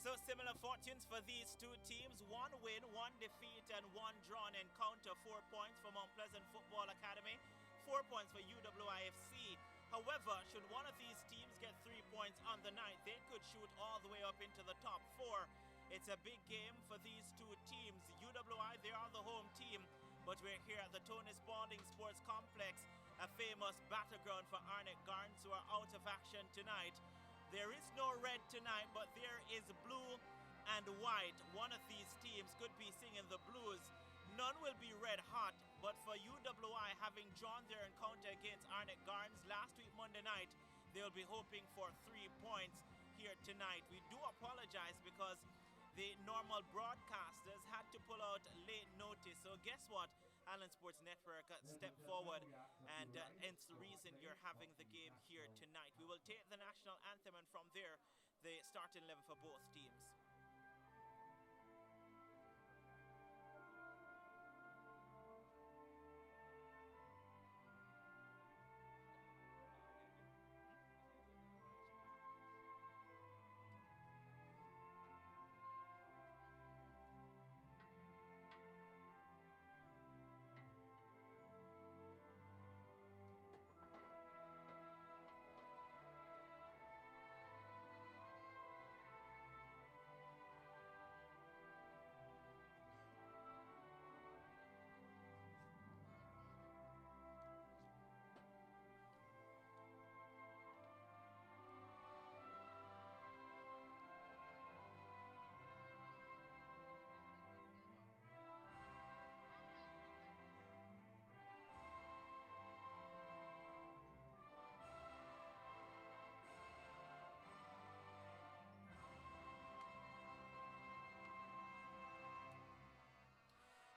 So similar fortunes for these two teams. 1 win, 1 defeat, and 1 drawn encounter. 4 points for Mount Pleasant Football Academy. 4 points for UWIFC. However, should one of these teams get 3 points on the night, they could shoot all the way up into the top 4. It's a big game for these two teams. UWI, they are the home team, but we're here at the Tony Spalding Sports Complex, a famous battleground for Arnett Gardens, who are out of action tonight. There is no red tonight, but there is blue and white. One of these teams could be singing the blues. None will be red hot, but for UWI, having drawn their encounter against Arnett Gardens last week Monday night, they'll be hoping for 3 points here tonight. We do apologize because the normal broadcasters had to pull out late notice. So guess what? Allen Sports Network stepped forward, and hence the reason you're having the game here tonight. We will take the national anthem, and from there, the starting 11 for both teams.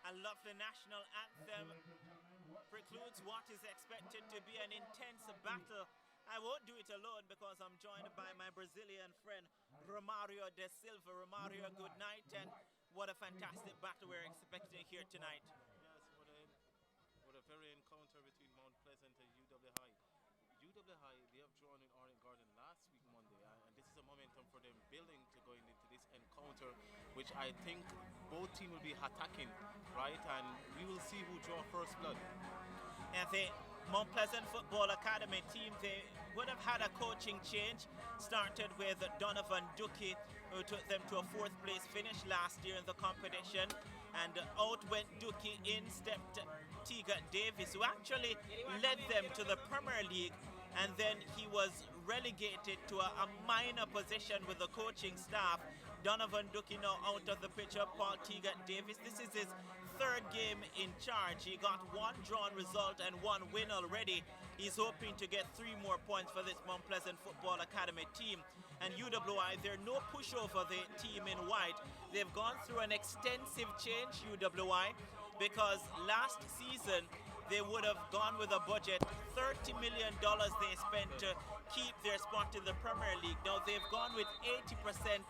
A lovely national anthem precludes what is expected to be an intense battle. I won't do it alone because I'm joined by my Brazilian friend Romario de Silva. Romario, good night, and what a fantastic battle we're expecting here tonight. Yes, what a very encounter between Mount Pleasant and UWI. UWI, they have drawn in Arnett Garden last week Monday, and this is a momentum for them building to going into this encounter, which I think both teams will be attacking, right? And we will see who draw first blood. And the Mount Pleasant Football Academy team, they would have had a coaching change. Started with Donovan Duki, who took them to a 4th place finish last year in the competition. And out went Duki, in stepped Tiga Davis, who actually led them to the Premier League. And then he was relegated to a minor position with the coaching staff. Donovan Duki now out of the picture. Paul Tiga Davis, this is his 3rd game in charge. He got 1 drawn result and 1 win already. He's hoping to get 3 more points for this Mount Pleasant Football Academy team. And UWI, they're no pushover, the team in white. They've gone through an extensive change, UWI, because last season they would have gone with a budget, $30 million they spent to keep their spot in the Premier League. Now they've gone with 80%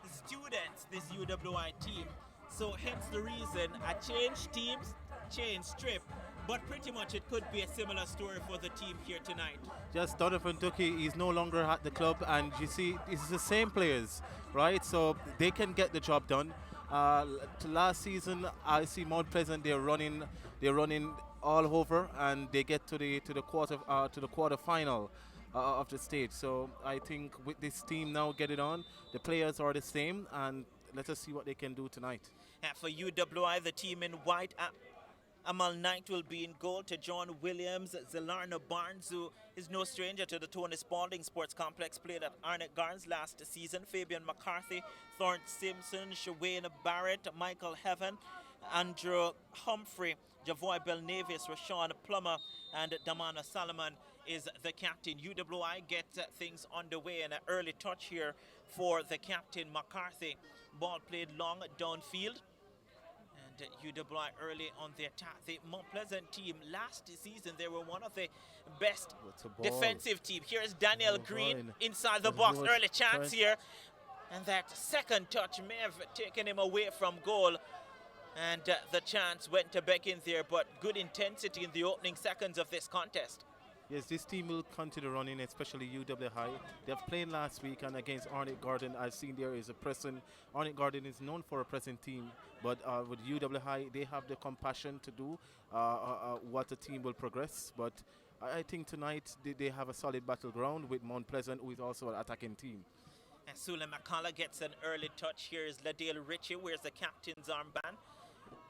students, this UWI team. So hence the reason, a change teams, change strip. But pretty much it could be a similar story for the team here tonight. Just Donovan Duki is no longer at the club, and you see, it's the same players, right? So they can get the job done. Last season, I see Mount Pleasant, they're running all over, and they get to the quarter final of the stage. So I think with this team now get it on, the players are the same, and let us see what they can do tonight. For UWI, the team in white, Amal Knight will be in goal to John Williams. Zelarna Barnes, who is no stranger to the Tony Spalding Sports Complex, played at Arnett Gardens last season. Fabian McCarthy, Thornton Simpson, Shawayne Barrett, Michael Heaven, Andrew Humphrey, Javoy Belnavis, Rashawn Plummer, and Damana Solomon is the captain. UWI get things underway, and an early touch here for the captain McCarthy. Ball played long downfield. And UWI early on the attack. The Mount Pleasant team last season, they were one of the best defensive team. Here's Daniel Green inside the box. Early chance here. And that second touch may have taken him away from goal. And the chance went to back in there, but good intensity in the opening seconds of this contest. Yes, this team will continue running, especially UWI. They've played last week and against Arnett Garden. I've seen there is a pressing. Arnett Garden is known for a pressing team, but with UWI, they have the compassion to do what a team will progress. But I think tonight they have a solid battleground with Mount Pleasant, who is also an attacking team. And Sula McCullough gets an early touch. Here is Ladale Ritchie, wears the captain's armband.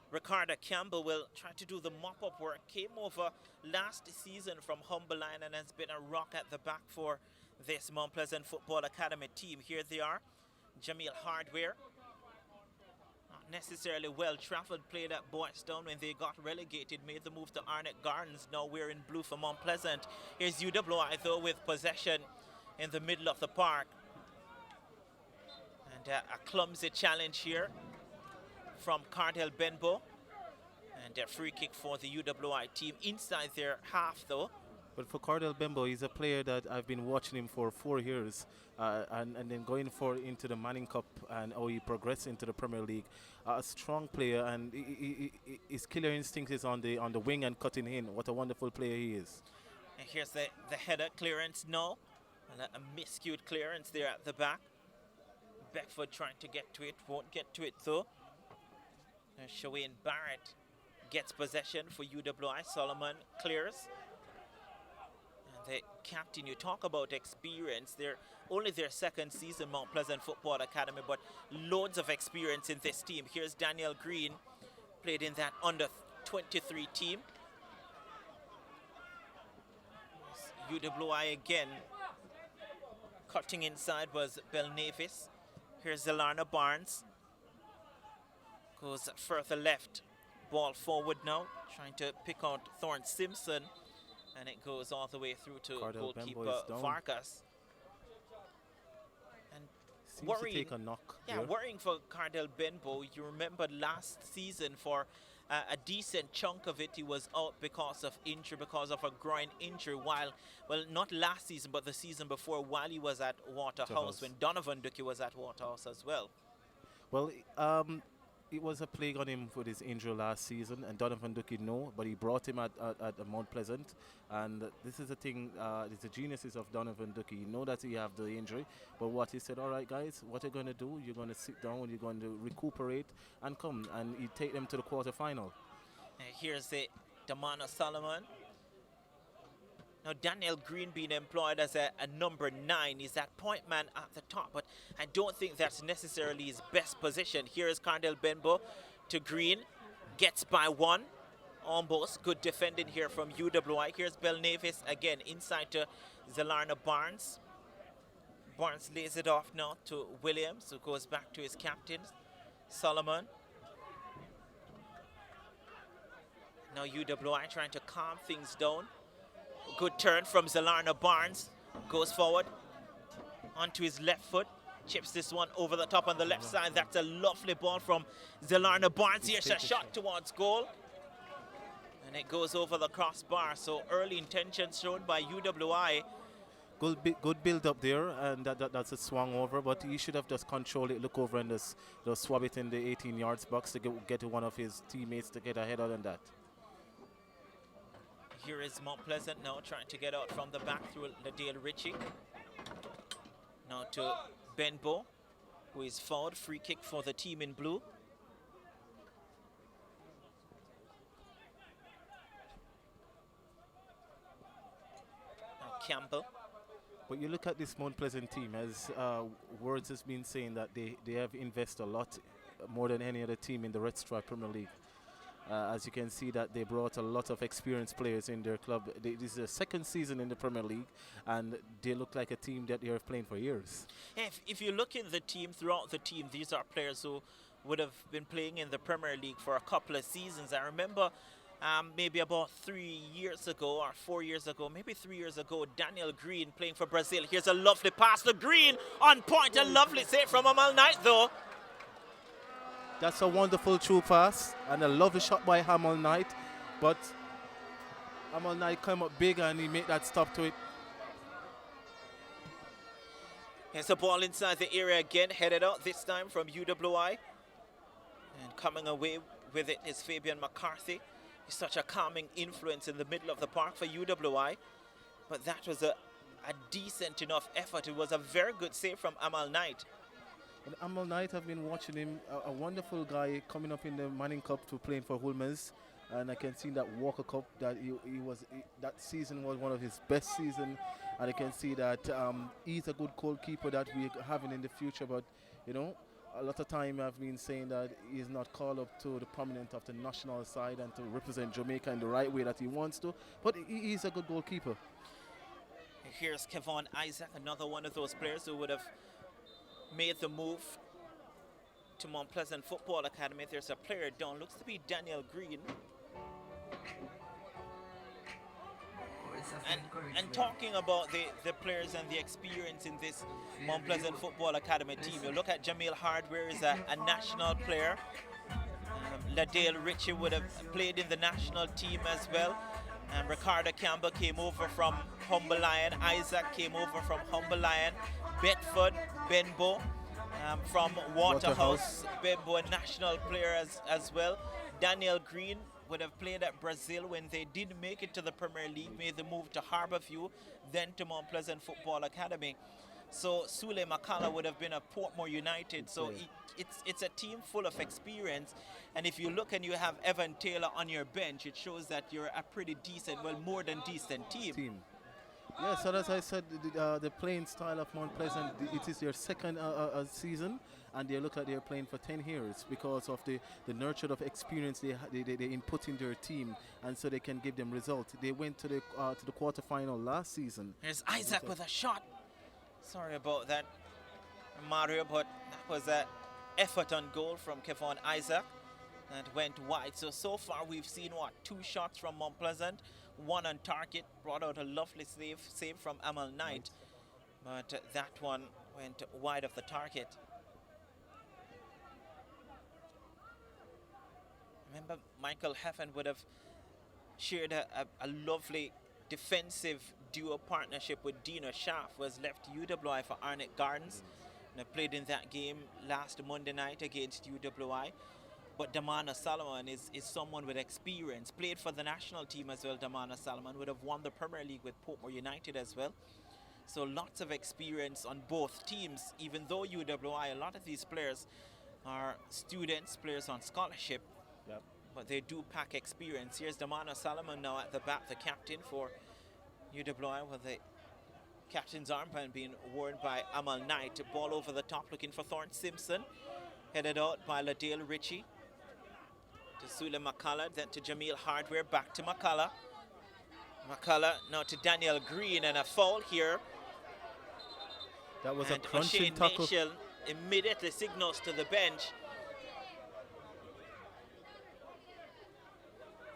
Ricardo Campbell will try to do the mop-up work. Came over last season from Humberline and has been a rock at the back for this Mount Pleasant Football Academy team. Here they are. Jamil Hardware. Not necessarily well-traveled, played at Boystown when they got relegated, made the move to Arnett Gardens. Now we're in blue for Mount Pleasant. Here's UWI though with possession in the middle of the park. And a clumsy challenge here from Cardell Benbow, and a free kick for the UWI team inside their half though. But for Cardell Benbow, he's a player that I've been watching him for 4 years, and then going into the Manning Cup and how he progressed into the Premier League. A strong player, and his killer instinct is on the wing and cutting in. What a wonderful player he is. And here's the header clearance now, and a miscued clearance there at the back. Beckford trying to get to it, won't get to it though. And Shawayne Barrett gets possession for UWI. Solomon clears. And the captain, you talk about experience. They're only their second season, Mount Pleasant Football Academy, but loads of experience in this team. Here's Daniel Green, played in that under-23 team. UWI again. Cutting inside was Bell Navis. Here's Zelarna Barnes. Goes further left, ball forward now, trying to pick out Thorne Simpson, and it goes all the way through to Cardell goalkeeper Vargas. And Seems worrying, to take a knock. yeah, worrying for Cardell Benbow. You remember last season for a decent chunk of it, he was out because of injury, because of a groin injury. While, well, not last season, but the season before, while he was at Waterhouse, when Donovan Ducky was at Waterhouse as well. Well, it was a plague on him with his injury last season, and Donovan Ducky but he brought him at Mount Pleasant, and this is the thing, it's the geniuses of Donovan Ducky. You know that he have the injury, but what he said, all right guys, what you're going to do, you're going to sit down, you're going to recuperate and come, and he take them to the quarterfinal. Here's the Damana Solomon. Now Daniel Green being employed as a number 9. He's that point man at the top, but I don't think that's necessarily his best position. Here is Cardell Benbow to Green. Gets by one. Almost good defending here from UWI. Here's Bell Navis again inside to Zelarna Barnes. Barnes lays it off now to Williams, who goes back to his captain, Solomon. Now UWI trying to calm things down. Good turn from Zelarna Barnes. Goes forward onto his left foot. Chips this one over the top on the left side. That's a lovely ball from Zelarna Barnes. Here's a shot towards goal. And it goes over the crossbar. So early intentions shown by UWI. Good build up there, and that's a swung over, but he should have just controlled it, look over and just swab it in the 18 yards box to get to one of his teammates to get ahead on that. Here is Mount Pleasant now trying to get out from the back through Ladale Ritchie. Now to Benbow, who is fouled. Free kick for the team in blue. Now Campbell. But you look at this Mount Pleasant team, as Words has been saying, that they have invested a lot, more than any other team in the Red Stripe Premier League. As you can see that they brought a lot of experienced players in their club. This is their second season in the Premier League, and they look like a team that they have playing for years. If you look in the team, throughout the team, these are players who would have been playing in the Premier League for a couple of seasons. I remember maybe about 3 years ago or 4 years ago, maybe 3 years ago, Daniel Green playing for Brazil. Here's a lovely pass to Green, on point, a lovely save from Amal Knight though. That's a wonderful true pass and a lovely shot by Amal Knight, but Amal Knight came up big and he made that stop to it. Here's a ball inside the area again, headed out this time from UWI. And coming away with it is Fabian McCarthy. He's such a calming influence in the middle of the park for UWI. but that was a decent enough effort. It was a very good save from Amal Knight. And Amal Knight, I've been watching him, a wonderful guy coming up in the Manning Cup to playing for Hulmers. And I can see that Walker Cup that that season was one of his best season, and I can see that he's a good goalkeeper that we're having in the future. But you know, a lot of time I've been saying that he's not called up to the prominence of the national side and to represent Jamaica in the right way that he wants to. But he's a good goalkeeper. Here's Kevon Isaac, another one of those players who would have made the move to Mount Pleasant Football Academy. There's a player down, looks to be Daniel Green. And talking about the players and the experience in this Mount Pleasant Football Academy team, you look at Jamil Hardware, is a national player. Ladale Ritchie would have played in the national team as well. Ricardo Campbell came over from Humble Lion. Isaac came over from Humble Lion. Bedford Benbow from Waterhouse. Benbow, a national player as well. Daniel Green would have played at Brazil when they did make it to the Premier League, made the move to Harbourview, then to Mount Pleasant Football Academy. So Sule Makala would have been at Portmore United. So it's a team full of experience. And if you look and you have Evan Taylor on your bench, it shows that you're a pretty decent, well, more than decent team. Yeah, so as I said, the playing style of Mount Pleasant, it is their second season, and they look like they're playing for 10 years because of the nurture of experience they input in their team, and so they can give them results. They went to the quarterfinal last season. There's Isaac with a shot. Sorry about that, Mario, but that was an effort on goal from Kevon Isaac that went wide. So far we've seen, 2 shots from Mount Pleasant, 1 on target, brought out a lovely save from Amal Knight, but that one went wide of the target. Remember, Michael Heffen would have shared a lovely defensive duo partnership with Dino Schaff, who has left UWI for Arnett Gardens. And played in that game last Monday night against UWI. But Damana Solomon is someone with experience. Played for the national team as well, Damana Solomon. Would have won the Premier League with Portmore United as well. So lots of experience on both teams. Even though UWI, a lot of these players are students, players on scholarship. Yep. But they do pack experience. Here's Damana Solomon now at the back, the captain for UWI, with the captain's armband being worn by Amal Knight. Ball over the top looking for Thorne Simpson. Headed out by Ladale Ritchie. To Sule Makala, then to Jamil Hardware, back to Makala. Makala now to Daniel Green, and a foul here. That was and a crunching Shane tackle. Mitchell immediately signals to the bench.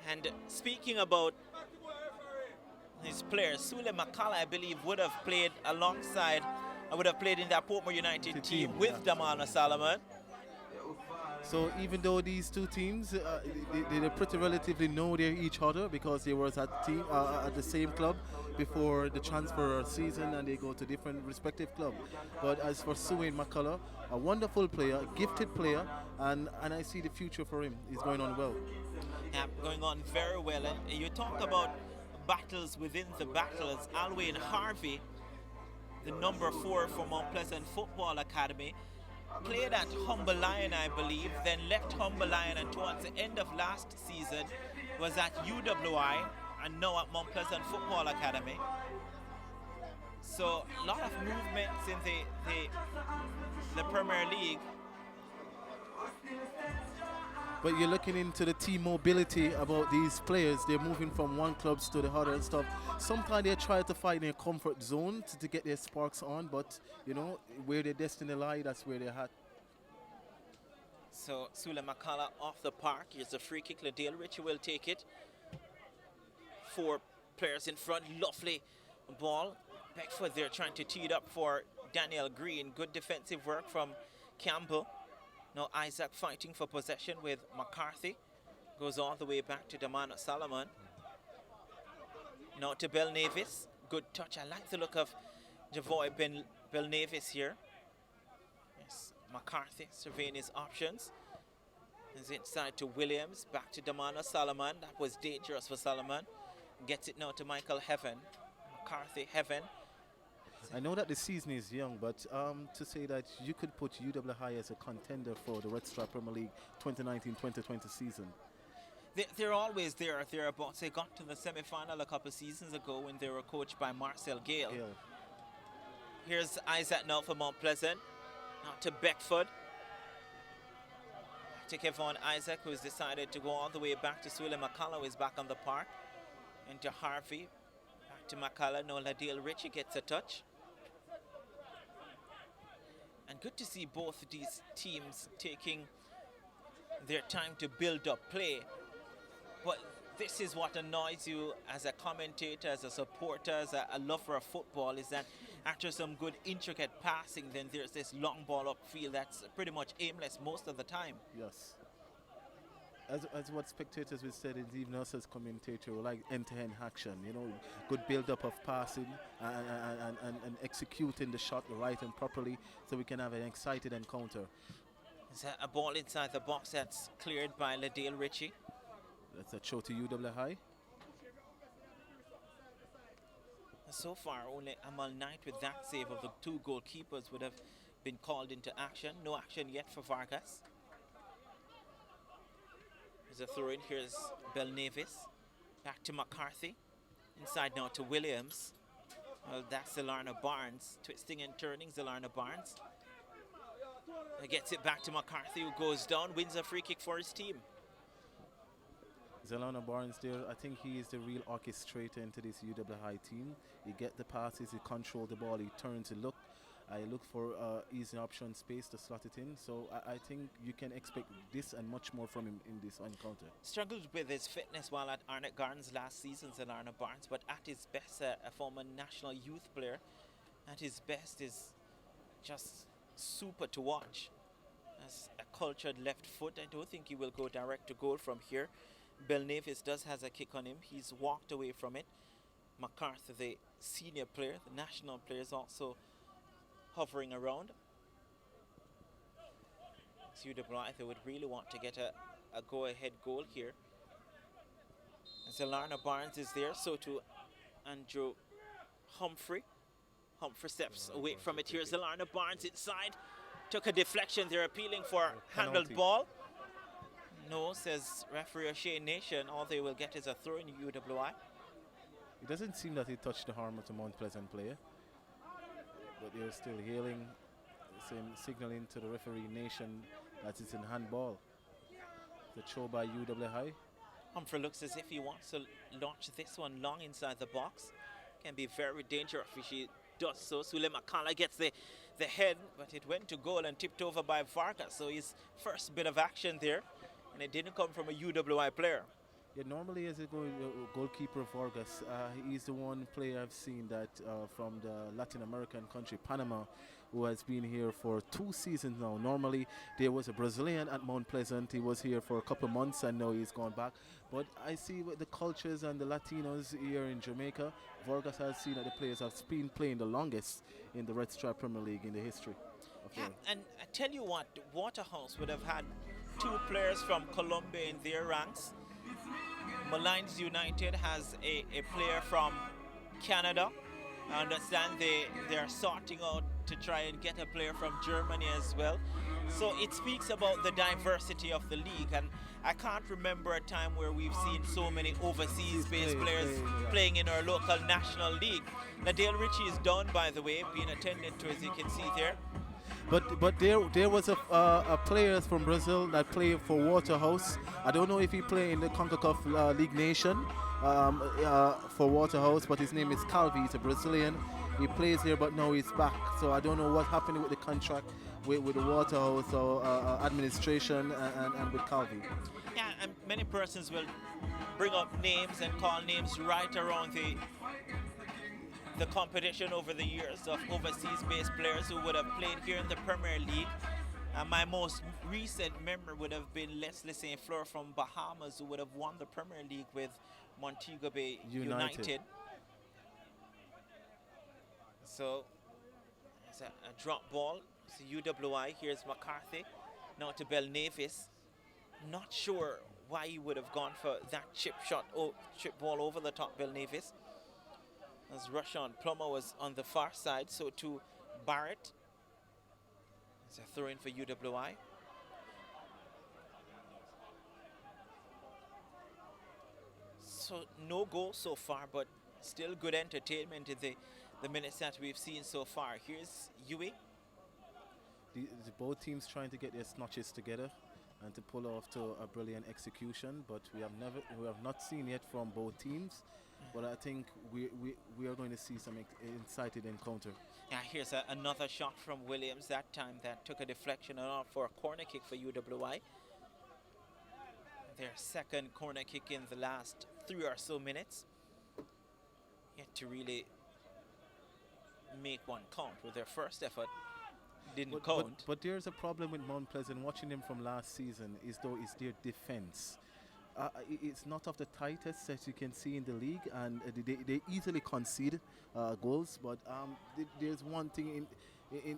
And speaking about his players, Sule Makala, I believe, would have played alongside, would have played in that Portmore United team with Damana Solomon. So even though these two teams, they pretty relatively know each other because they were at the same club before the transfer season, and they go to different respective clubs. But as for Suwayne McCullough, a wonderful player, a gifted player, and I see the future for him. He's going on well. Yeah, going on very well. And you talk about battles within the battles. Alwyn Harvey, the number 4 for Mount Pleasant Football Academy, played at Humble Lion, I believe, then left Humble Lion, and towards the end of last season was at UWI and now at Mount Pleasant Football Academy. So a lot of movements in the Premier League. But you're looking into the team mobility about these players. They're moving from one clubs to the other and stuff. Sometimes they try to find their comfort zone to get their sparks on, but you know, where their destiny lie, that's where they're at. So Sule Makala off the park. Here's a free kick. Ladale Ritchie will take it. 4 players in front. Lovely ball. Beckford there trying to tee it up for Daniel Green. Good defensive work from Campbell. Now Isaac fighting for possession with McCarthy. Goes all the way back to Damana Solomon. Now to Bell Navis. Good touch. I like the look of Javoy Bell Navis here. Yes, McCarthy surveying his options. Is inside to Williams. Back to Damana Solomon. That was dangerous for Solomon. Gets it now to Michael Heaven. McCarthy, Heaven. I know that the season is young, but to say that you could put UWI as a contender for the Red Stripe Premier League 2019-2020 season. They're always there or thereabouts. They got to the semi-final a couple of seasons ago when they were coached by Marcel Gale. Yeah. Here's Isaac now for Mount Pleasant. Now to Beckford. To Kevon Isaac, who's decided to go all the way back to Swilly McCullough, who is back on the park. Into Harvey. Back to McCullough. No, Ladale Ritchie gets a touch. And good to see both of these teams taking their time to build up play. But this is what annoys you as a commentator, as a supporter, as a lover of football, is that after some good intricate passing, then there's this long ball upfield that's pretty much aimless most of the time. Yes. As what spectators will say, is even us as commentator, we like end-to-end action, you know, good build-up of passing and executing the shot right and properly so we can have an excited encounter. Is that a ball inside the box that's cleared by Ladale Ritchie? That's a throw to UWI. So far, only Amal Knight with that save of the two goalkeepers would have been called into action. No action yet for Vargas. There's a throw-in. Here's Belnavis. Back to McCarthy. Inside now to Williams. Well, that's Zelarna Barnes. Twisting and turning, Zelarna Barnes. Gets it back to McCarthy, who goes down, wins a free kick for his team. Zelana Barnes there, I think he is the real orchestrator into this UWI team. He get the passes, he control the ball, he turns to look. I look for easy option space to slot it in. So I think you can expect this and much more from him in this encounter. Struggled with his fitness while at Arnott Gardens last season, Zelarna Barnes, but at his best, a former national youth player, at his best is just super to watch. As a cultured left foot, I don't think he will go direct to goal from here. Belnavis has a kick on him. He's walked away from it. MacArthur, the senior player, the national player, is also hovering around. So UWI, they would really want to get a go-ahead goal here. Zelarna Barnes is there, so too Andrew Humphrey. Humphrey steps away from it here. Zelarna Barnes inside. Took a deflection. They're appealing for handled ball. No, says referee O'Shea Nation. All they will get is a throw in UWI. It doesn't seem that he touched the arm of the Mount Pleasant player. But they're still hailing, signaling to the referee Nation that it's in handball. The throw by UWI. Humphrey looks as if he wants to launch this one long inside the box. Can be very dangerous if he does so. Sule McCullough gets the head, but it went to goal and tipped over by Vargas. So his first bit of action there, and it didn't come from a UWI player. Yeah, normally as a goalkeeper Vargas, he's the one player I've seen that from the Latin American country, Panama, who has been here for 2 seasons now. Normally there was a Brazilian at Mount Pleasant. He was here for a couple of months and now he's gone back. But I see with the cultures and the Latinos here in Jamaica, Vargas has seen that the players have been playing the longest in the Red Stripe Premier League in the history. Yeah, and I tell you what, Waterhouse would have had 2 players from Colombia in their ranks. Malines United has a player from Canada. I understand they're sorting out to try and get a player from Germany as well. So it speaks about the diversity of the league, and I can't remember a time where we've seen so many overseas-based players playing in our local national league. Ladale Ritchie is down, by the way, being attended to, as you can see there. But there was a player from Brazil that played for Waterhouse. I don't know if he played in the CONCACAF League Nation for Waterhouse, but his name is Calvi. He's a Brazilian. He plays here, but now he's back. So I don't know what happened with the contract with the Waterhouse or administration and with Calvi. Yeah, and many persons will bring up names and call names right around the competition over the years of overseas-based players who would have played here in the Premier League. My most recent memory would have been Leslie St. Fleur from Bahamas, who would have won the Premier League with Montego Bay United. So it's a drop ball. It's UWI. Here's McCarthy. Now to Belnavis. Not sure why he would have gone for that chip ball over the top, Belnavis. as Rushan Plummer was on the far side, so too Barrett. It's a throw in for UWI. So no goal so far, but still good entertainment in the minutes that we've seen so far. Here's UWI. The both teams trying to get their snatches together and to pull off to a brilliant execution, but we have not seen yet from both teams. But I think we are going to see some exciting encounter. Yeah, here's another shot from Williams, that time that took a deflection and off for a corner kick for UWI. Their second corner kick in the last 3 or so minutes. Yet to really make one count with their first effort. Didn't count. But there's a problem with Mount Pleasant. Watching them from last season is their defense. It's not of the tightest that you can see in the league, and they easily concede goals. But there's one thing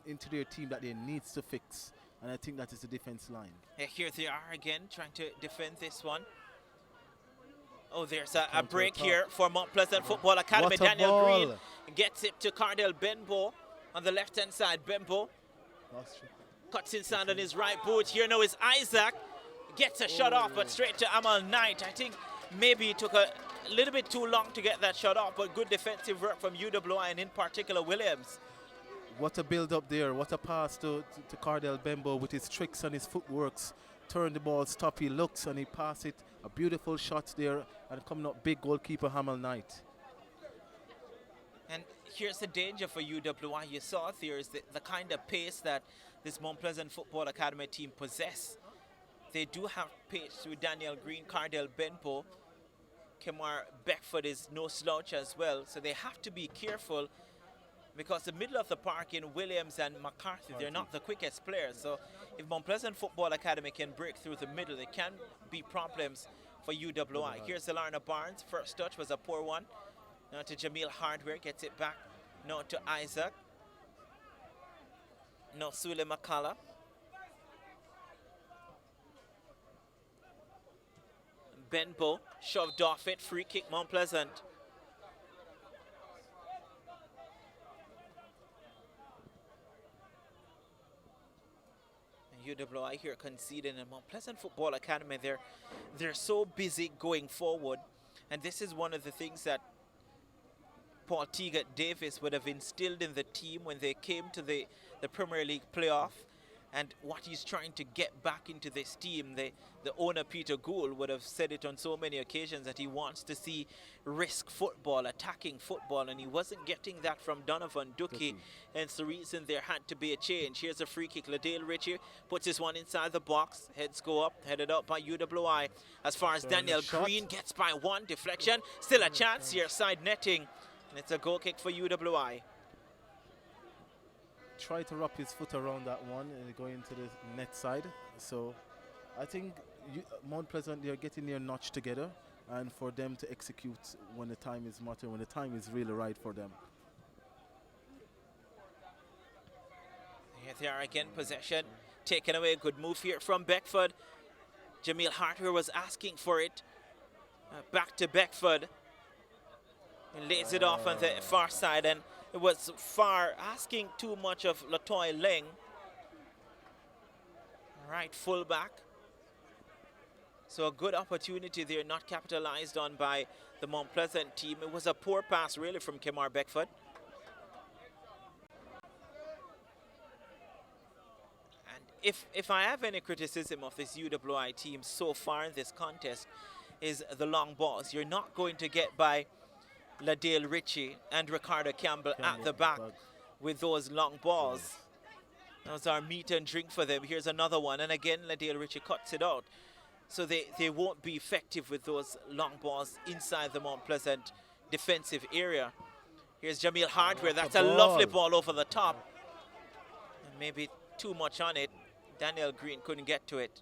into their team that they needs to fix, and I think that is the defense line. Yeah, here they are again trying to defend this one. Oh, there's a break here for Mount Pleasant Football Academy. Daniel Green gets it to Cardell Benbow on the left-hand side. Benbow cuts inside on his right boot. Here now is Isaac. Gets a shot off, but straight to Amal Knight. I think maybe it took a little bit too long to get that shot off, but good defensive work from UWI and in particular Williams. What a build up there. What a pass to Cardell Benbow with his tricks and his footworks. Turn the ball, stop, he looks and he passes it. A beautiful shot there, and coming up big goalkeeper Amal Knight. And here's the danger for UWI. You saw there is the kind of pace that this Mount Pleasant Football Academy team possess. They do have pace with Daniel Green, Cardell Benbow. Kemar Beckford is no slouch as well. So they have to be careful because the middle of the park in Williams and McCarthy, they're not the quickest players. So if Mount Pleasant Football Academy can break through the middle, it can be problems for UWI. Here's Alarna Barnes. First touch was a poor one. Now to Jamil Hardware, gets it back. Now to Isaac. Now Sule McCullough. Benbow shoved off it. Free kick, Mount Pleasant. And UWI here conceding, and Mount Pleasant Football Academy, they're so busy going forward. And this is one of the things that Paul Teagat Davis would have instilled in the team when they came to the Premier League playoff, and what he's trying to get back into this team. The owner, Peter Gould, would have said it on so many occasions that he wants to see risk football, attacking football, and he wasn't getting that from Donovan Ducky. Hence the reason there had to be a change. Here's a free kick. Ladale Ritchie puts this one inside the box. Heads go up, headed up by UWI. As far as Daniel Green gets by one, deflection. Still a chance here, side netting. And it's a goal kick for UWI. Try to wrap his foot around that one and go into the net side. So I think Mount Pleasant, they're getting their notch together, and for them to execute when the time is matter, when the time is really right for them. Here they are again, possession taken away. Good move here from Beckford. Jamil Hardware was asking for it. Back to Beckford. He lays it off on the far side, and it was far asking too much of Latoy Leng. Right fullback. So a good opportunity there, not capitalized on by the Mount Pleasant team. It was a poor pass really from Kemar Beckford. And if I have any criticism of this UWI team so far in this contest, is the long balls. You're not going to get by Ladale Ritchie and Ricardo Campbell at the back with those long balls. Those are meat and drink for them. Here's another one, and again Ladale Ritchie cuts it out. So they won't be effective with those long balls inside the Mount Pleasant defensive area. Here's Jamil Hardware. That's a lovely ball over the top. And maybe too much on it. Daniel Green couldn't get to it.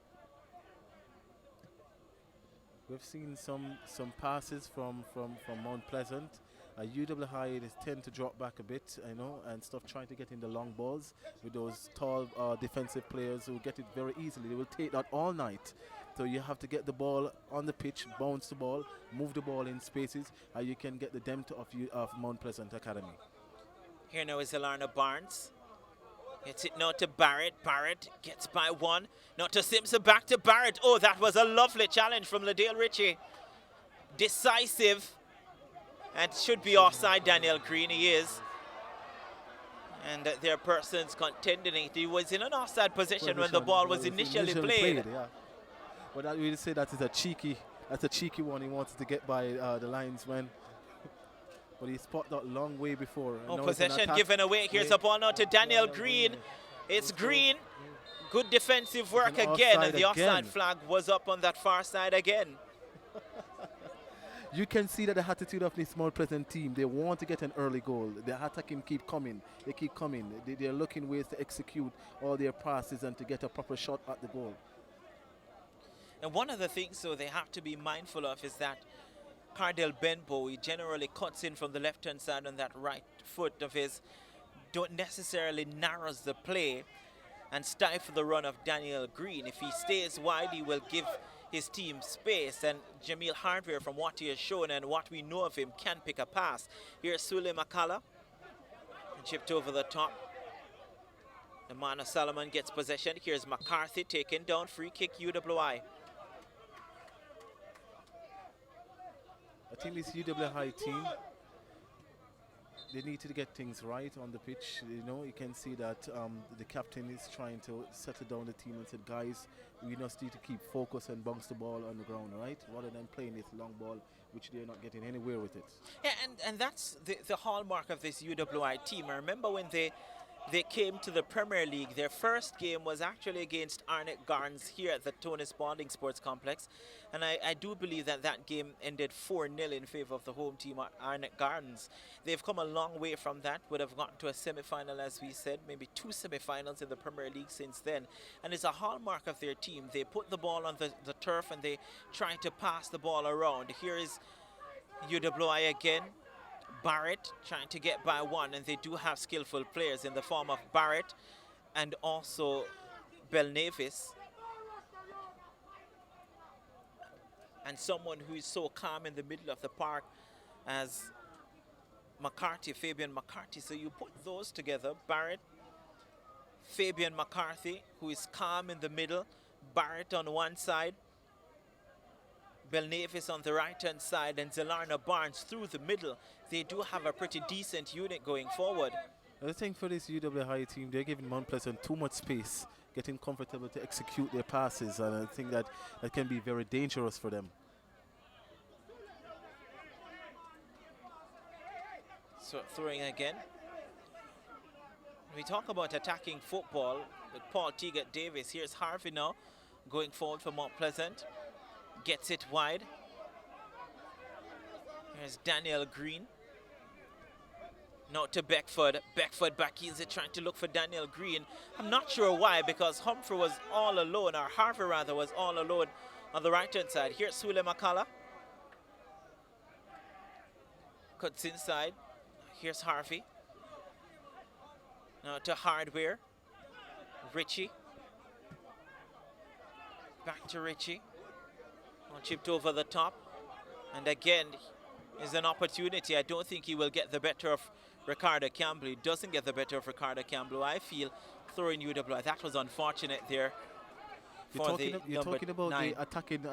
We've seen some passes from Mount Pleasant. UWI tend to drop back a bit, and stuff, trying to get in the long balls with those tall defensive players who get it very easily. They will take that all night. So you have to get the ball on the pitch, bounce the ball, move the ball in spaces, and you can get the depth of Mount Pleasant Academy. Here now is Alarna Barnes. Gets it now to Barrett. Barrett gets by one. Now to Simpson, back to Barrett. Oh, that was a lovely challenge from Ladale Ritchie. Decisive. And should be offside, Daniel Green. He is. And there are persons contending. He was in an offside position when the ball was initially played. Yeah. But I will say that is a cheeky one. He wanted to get by the linesman. But he spotted that long way before. Oh, possession given away. Here's a ball now to Daniel Green. It's Green. Good defensive work again. And the offside flag was up on that far side again. You can see that the attitude of this Mount Pleasant team, they want to get an early goal. The attacking keep coming. They keep coming. They're looking ways to execute all their passes and to get a proper shot at the goal. And one of the things, so they have to be mindful of is that Cardell Benbow, he generally cuts in from the left-hand side on that right foot of his, don't necessarily narrows the play and stifle the run of Daniel Green. If he stays wide, he will give his team space, and Jamil Hardware, from what he has shown and what we know of him, can pick a pass. Here's Sule McCullough, chipped over the top. The man of Solomon gets possession. Here's McCarthy taken down, free kick UWI. I think this UWI team, they need to get things right on the pitch. You know, you can see that the captain is trying to settle down the team and said, guys, we just need to keep focus and bounce the ball on the ground, right? Rather than playing this long ball, which they're not getting anywhere with it. Yeah, and that's the hallmark of this UWI team. I remember when they came to the Premier League, their first game was actually against Arnett Gardens here at the Tony Spalding Sports Complex. And I do believe that that game ended 4-0 in favor of the home team at Arnett Gardens. They've come a long way from that, would have gotten to a semi-final, as we said, maybe 2 semi-finals in the Premier League since then. And it's a hallmark of their team. They put the ball on the turf and they try to pass the ball around. Here is UWI again. Barrett trying to get by one, and they do have skillful players in the form of Barrett and also Belnavis. And someone who is so calm in the middle of the park as McCarthy, Fabian McCarthy. So you put those together, Barrett, Fabian McCarthy, who is calm in the middle, Barrett on one side, Belnavis on the right-hand side, and Zelarna Barnes through the middle. They do have a pretty decent unit going forward. I think for this UWI team, they're giving Mount Pleasant too much space, getting comfortable to execute their passes, and I think that can be very dangerous for them. So throwing again. We talk about attacking football with Paul Teagat Davis. Here's Harvey now going forward for Mount Pleasant. Gets it wide. Here's Daniel Green. Now to Beckford. Beckford back in, trying to look for Daniel Green. I'm not sure why, because Humphrey was all alone, or Harvey rather was all alone on the right-hand side. Here's Sule McCullough. Cuts inside. Here's Harvey. Now to Hardware. Ritchie. Back to Ritchie. Chipped over the top. And again, is an opportunity. I don't think he will get the better of Ricardo Campbell. He doesn't get the better of Ricardo Campbell. I feel throwing UWI. That was unfortunate there. You're talking about the attacking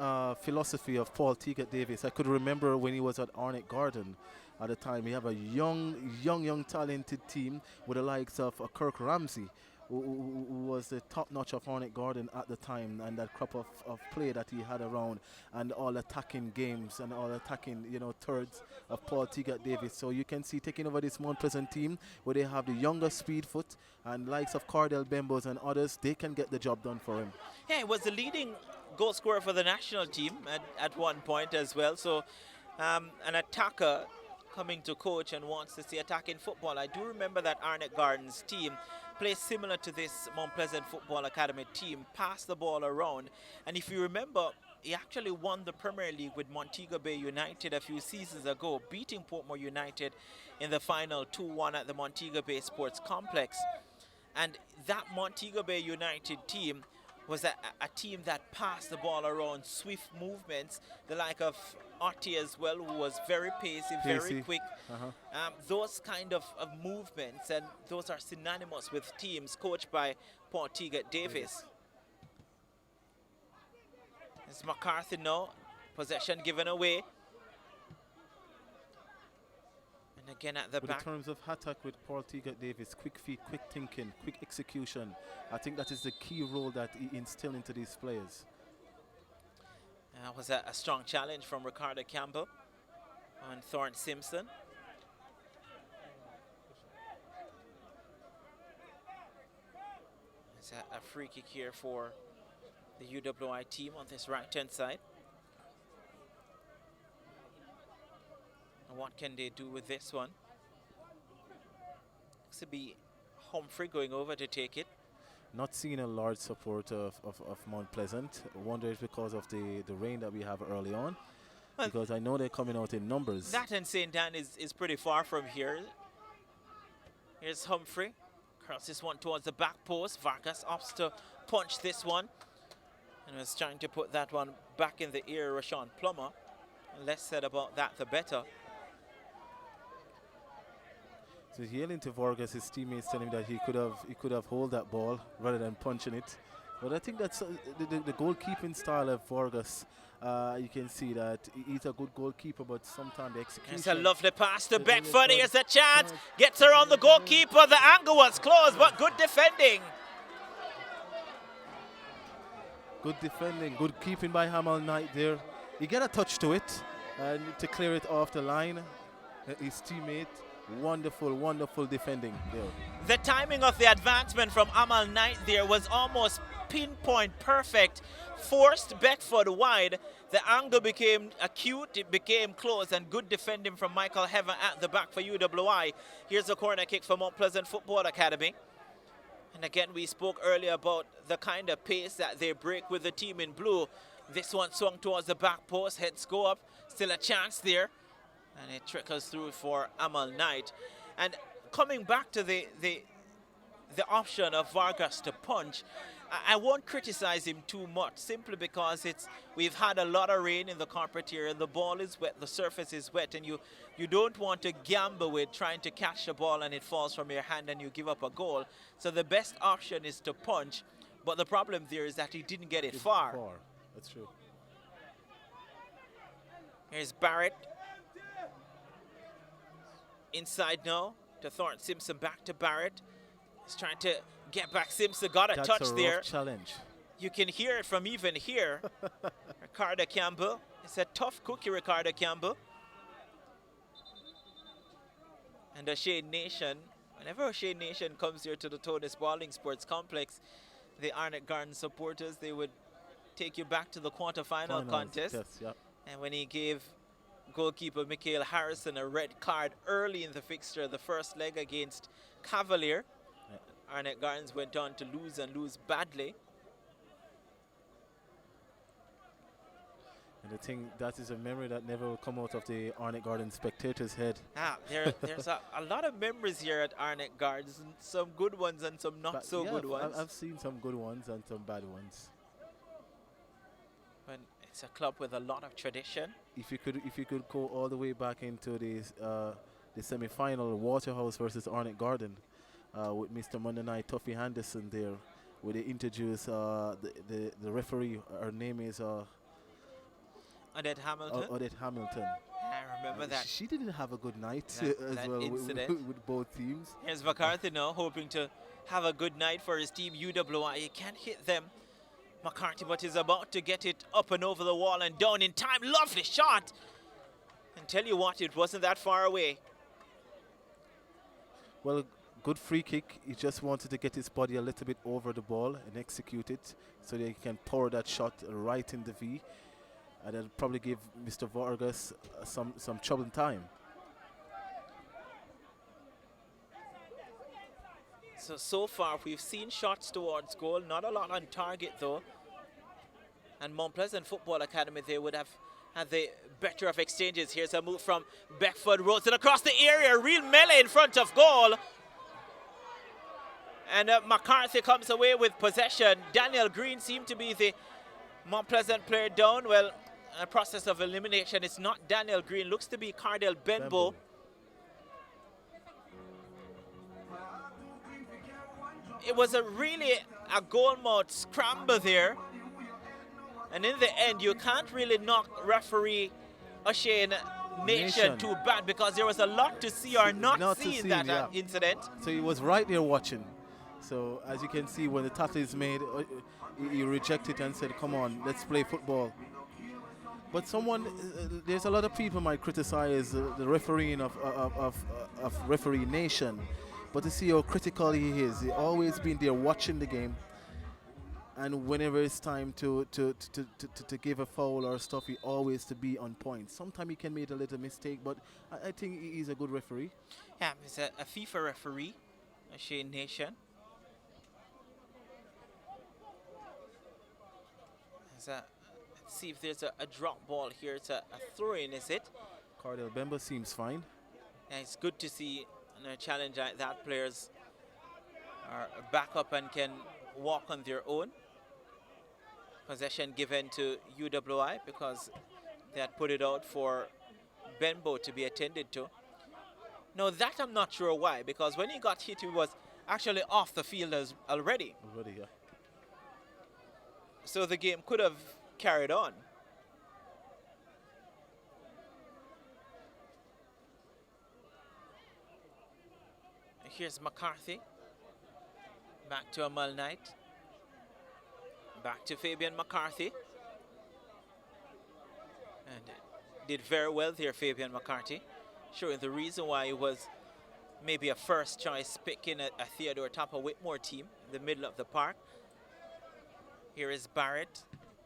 philosophy of Paul Teagat Davis. I could remember when he was at Arnett Garden at the time. We have a young talented team with the likes of Kirk Ramsey, who was the top notch of Arnett Garden at the time, and that crop of play that he had around, and all attacking games and all attacking, thirds of Paul Teagat Davis. So you can see taking over this Mount Pleasant team where they have the younger speed foot and likes of Cardell Bembos and others, they can get the job done for him. Yeah, he was the leading goal scorer for the national team at one point as well. So an attacker coming to coach and wants to see attacking football. I do remember that Arnett Gardens team plays similar to this Mount Pleasant Football Academy team, pass the ball around. And if you remember, he actually won the Premier League with Montego Bay United a few seasons ago, beating Portmore United in the final 2-1 at the Montego Bay Sports Complex. And that Montego Bay United team was a team that passed the ball around, swift movements, the like of Otti as well, who was very pacey, very quick. Those kind of movements, and those are synonymous with teams coached by Paul Teagat Davis. It's McCarthy now, possession given away. And again at the back. In terms of attack with Paul Teagat Davis, quick feet, quick thinking, quick execution, I think that is the key role that he instilled into these players. That was a strong challenge from Ricardo Campbell on Thorne Simpson. It's a free kick here for the UWI team on this right-hand side. And what can they do with this one? Looks to be Humphrey going over to take it. Not seeing a large support of Mount Pleasant. I wonder if because of the rain that we have early on. Well, because I know they're coming out in numbers. That and St. Dan is pretty far from here. Here's Humphrey. Cross this one towards the back post. Vargas opts to punch this one. And was trying to put that one back in the ear of Rashawn Plummer. And less said about that, the better. So yelling to Vargas, his teammates telling him that he could have hold that ball rather than punching it. But I think that's the goalkeeping style of Vargas. You can see that he's a good goalkeeper, but sometimes the execution. It's a lovely pass to Beckford. Here's a chance. Gets around the goalkeeper. The angle was close, but good defending. Good defending, good keeping by Hamal Knight there. He got a touch to it and to clear it off the line. His teammate. Wonderful, wonderful defending there. The timing of the advancement from Amal Knight there was almost pinpoint perfect. Forced Beckford wide. The angle became acute, it became close, and good defending from Michael Heaven at the back for UWI. Here's a corner kick for Mount Pleasant Football Academy. And again, we spoke earlier about the kind of pace that they break with the team in blue. This one swung towards the back post, heads go up, still a chance there. And it trickles through for Amal Knight. And coming back to the option of Vargas to punch, I won't criticize him too much, simply because we've had a lot of rain in the carpet here. The ball is wet, the surface is wet, and you don't want to gamble with trying to catch the ball and it falls from your hand and you give up a goal. So the best option is to punch. But the problem there is that he didn't get it far. That's true. Here's Barrett. Inside now to Thorne Simpson, back to Barrett. He's trying to get back. Simpson got a touch there. That's a rough challenge. You can hear it from even here. Ricardo Campbell. It's a tough cookie, Ricardo Campbell. And O'Shea Nation, whenever O'Shea Nation comes here to the Tony Spalding Sports Complex, the Arnett Garden supporters, they would take you back to the quarterfinal contest. Yes, yeah. And when he gave goalkeeper Mikhail Harrison a red card early in the fixture, the first leg against Cavalier. Yeah. Arnett Gardens went on to lose badly. And I think that is a memory that never will come out of the Arnett Gardens spectators' head. There's a lot of memories here at Arnett Gardens, some good ones and some not so good ones. I've seen some good ones and some bad ones. It's a club with a lot of tradition. If you could go all the way back into the semi-final, Waterhouse versus Arnett Garden, with Mr. Monday Night Tuffy Henderson there, where they introduced the referee. Her name is Odette Hamilton. Odette Hamilton. I remember that. She didn't have a good night that well with both teams. Here's McCarthy now, hoping to have a good night for his team UWI. He can't hit them. McCarthy, but is about to get it up and over the wall and down in time. Lovely shot. And tell you what, it wasn't that far away. Well, good free kick. He just wanted to get his body a little bit over the ball and execute it so that he can power that shot right in the V. And that'll probably give Mr. Vargas some troubled time. So far, we've seen shots towards goal. Not a lot on target, though. And Mount Pleasant Football Academy, they would have had the better of exchanges. Here's a move from Beckford. Rolls it across the area. Real melee in front of goal. And McCarthy comes away with possession. Daniel Green seemed to be the Mount Pleasant player down. Well, a process of elimination. It's not Daniel Green. Looks to be Cardell Benbow. It was really a goal-mouth scramble there. And in the end, you can't really knock referee O'Shea Nation too bad, because there was a lot to see or not see in that incident. So he was right there watching. So as you can see, when the tackle is made, he rejected it and said, come on, let's play football. But there's a lot of people might criticize the refereeing of referee Nation. But to see how critical he is, he always been there watching the game. And whenever it's time to give a foul or stuff, he always to be on point. Sometimes he can make a little mistake, but I think he's a good referee. Yeah, he's a FIFA referee, O'Shea Nation. Let's see if there's a drop ball here. It's a throw-in, is it? Cardell Benbow seems fine. Yeah, it's good to see in a challenge like that, players are back up and can walk on their own. Possession given to UWI because they had put it out for Benbow to be attended to. Now that I'm not sure why, because when he got hit, he was actually off the field already. Already, yeah. So the game could have carried on. Here's McCarthy. Back to Amal Knight. Back to Fabian McCarthy. And did very well there, Fabian McCarthy. Showing the reason why he was maybe a first choice pick in a Theodore Tapa Whitmore team in the middle of the park. Here is Barrett.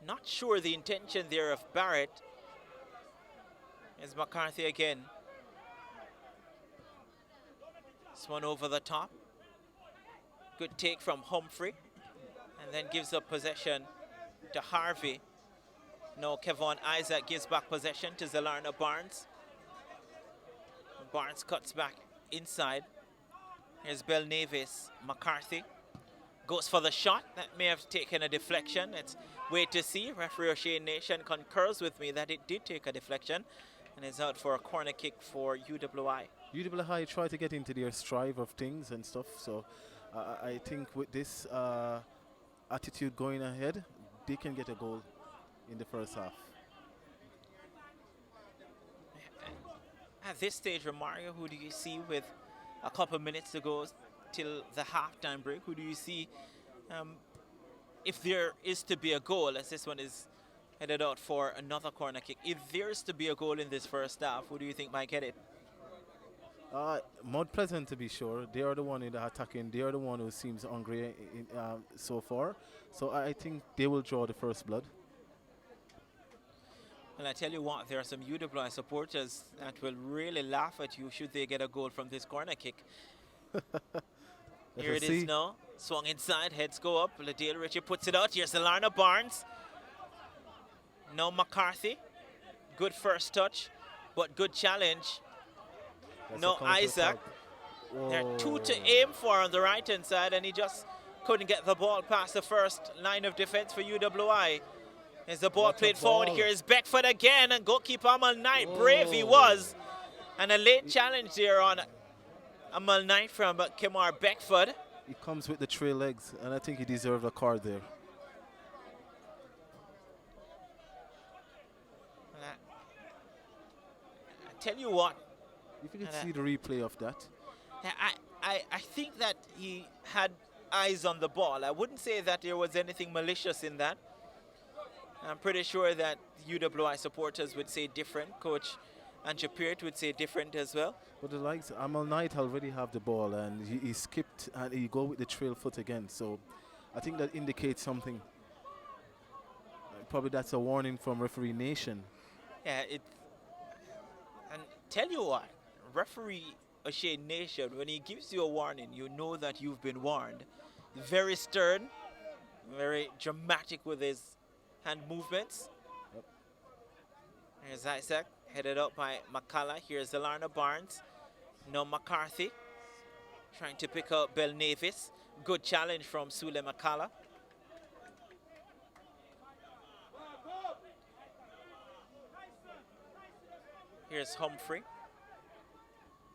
Not sure the intention there of Barrett. Here's McCarthy again. This one over the top. Good take from Humphrey. And then gives up possession to Harvey. No, Kevon Isaac gives back possession to Zelarna Barnes. Barnes cuts back inside. Here's Bell Navis. McCarthy goes for the shot. That may have taken a deflection. Let's wait to see. Referee O'Shea Nation concurs with me that it did take a deflection and is out for a corner kick for UWI. UWI try to get into their strive of things and stuff. So I think with this attitude going ahead, they can get a goal in the first half. At this stage, Romario, who do you see with a couple minutes to go till the halftime break? Who do you see, if there is to be a goal, as this one is headed out for another corner kick, if there is to be a goal in this first half, who do you think might get it? Mount Pleasant, to be sure. They are the one in the attacking. They are the one who seems hungry so far. So I think they will draw the first blood. Well, I tell you what, there are some UWI supporters that will really laugh at you should they get a goal from this corner kick. Here it is now. Swung inside, heads go up. Ladale Ritchie puts it out. Here's Zelarna Barnes. No McCarthy. Good first touch, but good challenge. No Isaac. There are two to aim for on the right-hand side, and he just couldn't get the ball past the first line of defense for UWI. As the ball played forward, here is Beckford again, and goalkeeper Amal Knight, brave he was. And a late challenge there on Amal Knight from Kemar Beckford. He comes with the trail legs, and I think he deserved a card there. I tell you what. If you could see the replay of that. I think that he had eyes on the ball. I wouldn't say that there was anything malicious in that. I'm pretty sure that UWI supporters would say different. Coach Andrew Peart would say different as well. But the likes, Amal Knight already have the ball, and he skipped and he go with the trail foot again. So I think that indicates something. Probably that's a warning from referee Nation. Yeah, and tell you what, referee O'Shea Nation, when he gives you a warning, you know that you've been warned. Very stern, very dramatic with his hand movements. Yep. Here's Isaac, headed up by McCullough. Here's Zelarna Barnes. No McCarthy. Trying to pick up Bell Navis. Good challenge from Sule Makala. Here's Humphrey.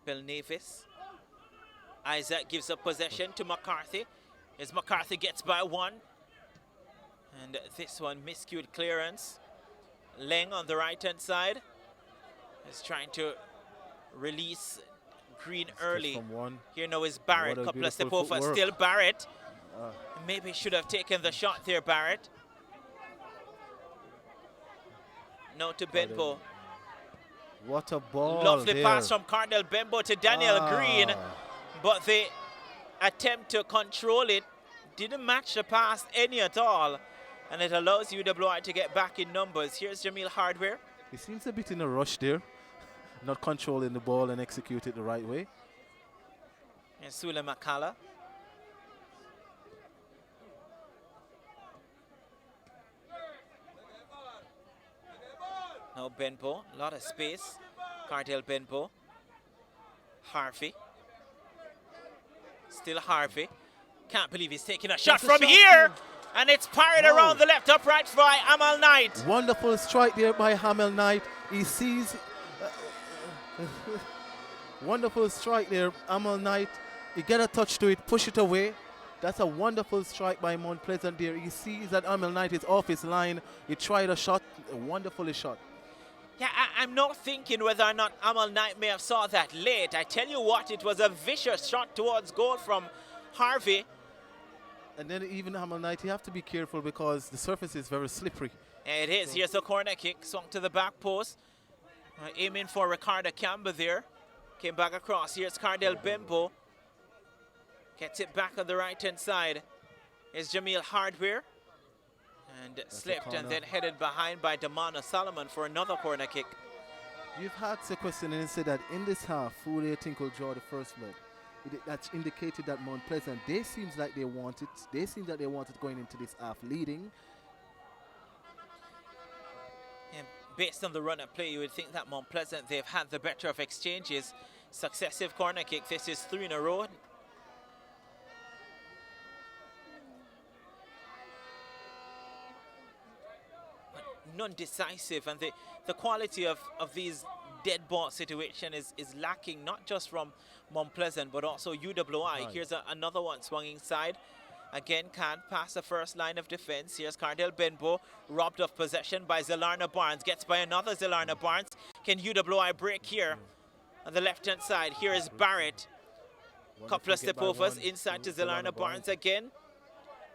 Bill Navis. Isaac gives up possession to McCarthy. As McCarthy gets by one. And this one, miscued clearance. Leng on the right-hand side is trying to release Green early. From one. Here now is Barrett. Couple of step over. Still Barrett. Maybe should have taken the shot there, Barrett. Now to Benbow. What a ball. Lovely there. pass from Cardell Benbow to Daniel Green. But the attempt to control it didn't match the pass any at all. And it allows UWI to get back in numbers. Here's Jamil Hardware. He seems a bit in a rush there. Not controlling the ball and execute it the right way. And Sule Makala. Now Benbow, a lot of space. Cardell Benbow. Harvey. Still Harvey. Can't believe he's taking a shot from here. And it's parried around the left upright by Amal Knight. Wonderful strike there by Hamel Knight. He sees... wonderful strike there, Amal Knight. He get a touch to it, push it away. That's a wonderful strike by Mount Pleasant there. He sees that Amal Knight is off his line. He tried a shot, wonderfully shot. Yeah, I'm not thinking whether or not Amal Knight may have saw that late. I tell you what, it was a vicious shot towards goal from Harvey. And then even Amal Knight, you have to be careful because the surface is very slippery. It is. Here's a corner kick, swung to the back post. Aiming for Ricardo Campbell there. Came back across. Here's Cardell Benbow. Gets it back on the right-hand side. Here's Jamil Hardware. And slipped and then headed behind by Damana Solomon for another corner kick. You've asked a question and it said that in this half, who do you think will draw the first blood? That's indicated that Mount Pleasant, they seems like they want it. They seem that they want it going into this half leading. And based on the run of play, you would think that Mount Pleasant, they've had the better of exchanges. Successive corner kick. This is 3 in a row. None decisive, and the quality of these dead ball situation is lacking, not just from Mount Pleasant but also UWI. Right. Here's another one swung inside. Again, can't pass the first line of defense. Here's Cardell Benbow, robbed of possession by Zelarna Barnes. Gets by another Zelarna Barnes. Can UWI break here on the left-hand side? Here is Barrett. Couple of step overs inside to Zelarna Barnes again.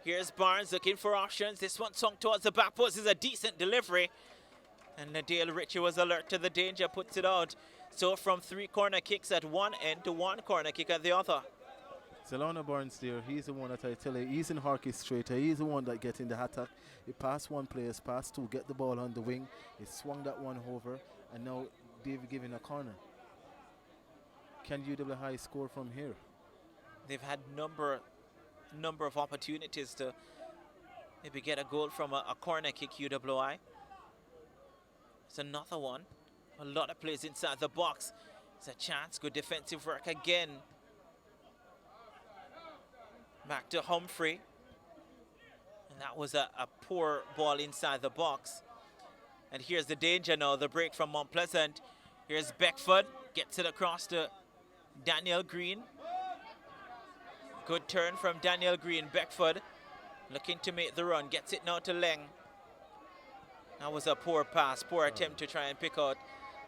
Here's Barnes looking for options. This one swung towards the back post. Is a decent delivery. And Nadale Ritchie was alert to the danger, puts it out. So from 3 corner kicks at one end to 1 corner kick at the other. Zelarna Barnes there, he's the one that I tell you, he's in Harkey straighter. He's the one that gets in the attack. He passed 1 players, passed 2, get the ball on the wing. He swung that one over, and now David giving a corner. Can UWI score from here? They've had number of opportunities to maybe get a goal from a corner kick, UWI. It's another one. A lot of plays inside the box. It's a chance. Good defensive work again. Back to Humphrey. And that was a poor ball inside the box. And here's the danger now, the break from Mount Pleasant. Here's Beckford. Gets it across to Daniel Green. Good turn from Daniel Green. Beckford looking to make the run. Gets it now to Leng. That was a poor pass, poor attempt to try and pick out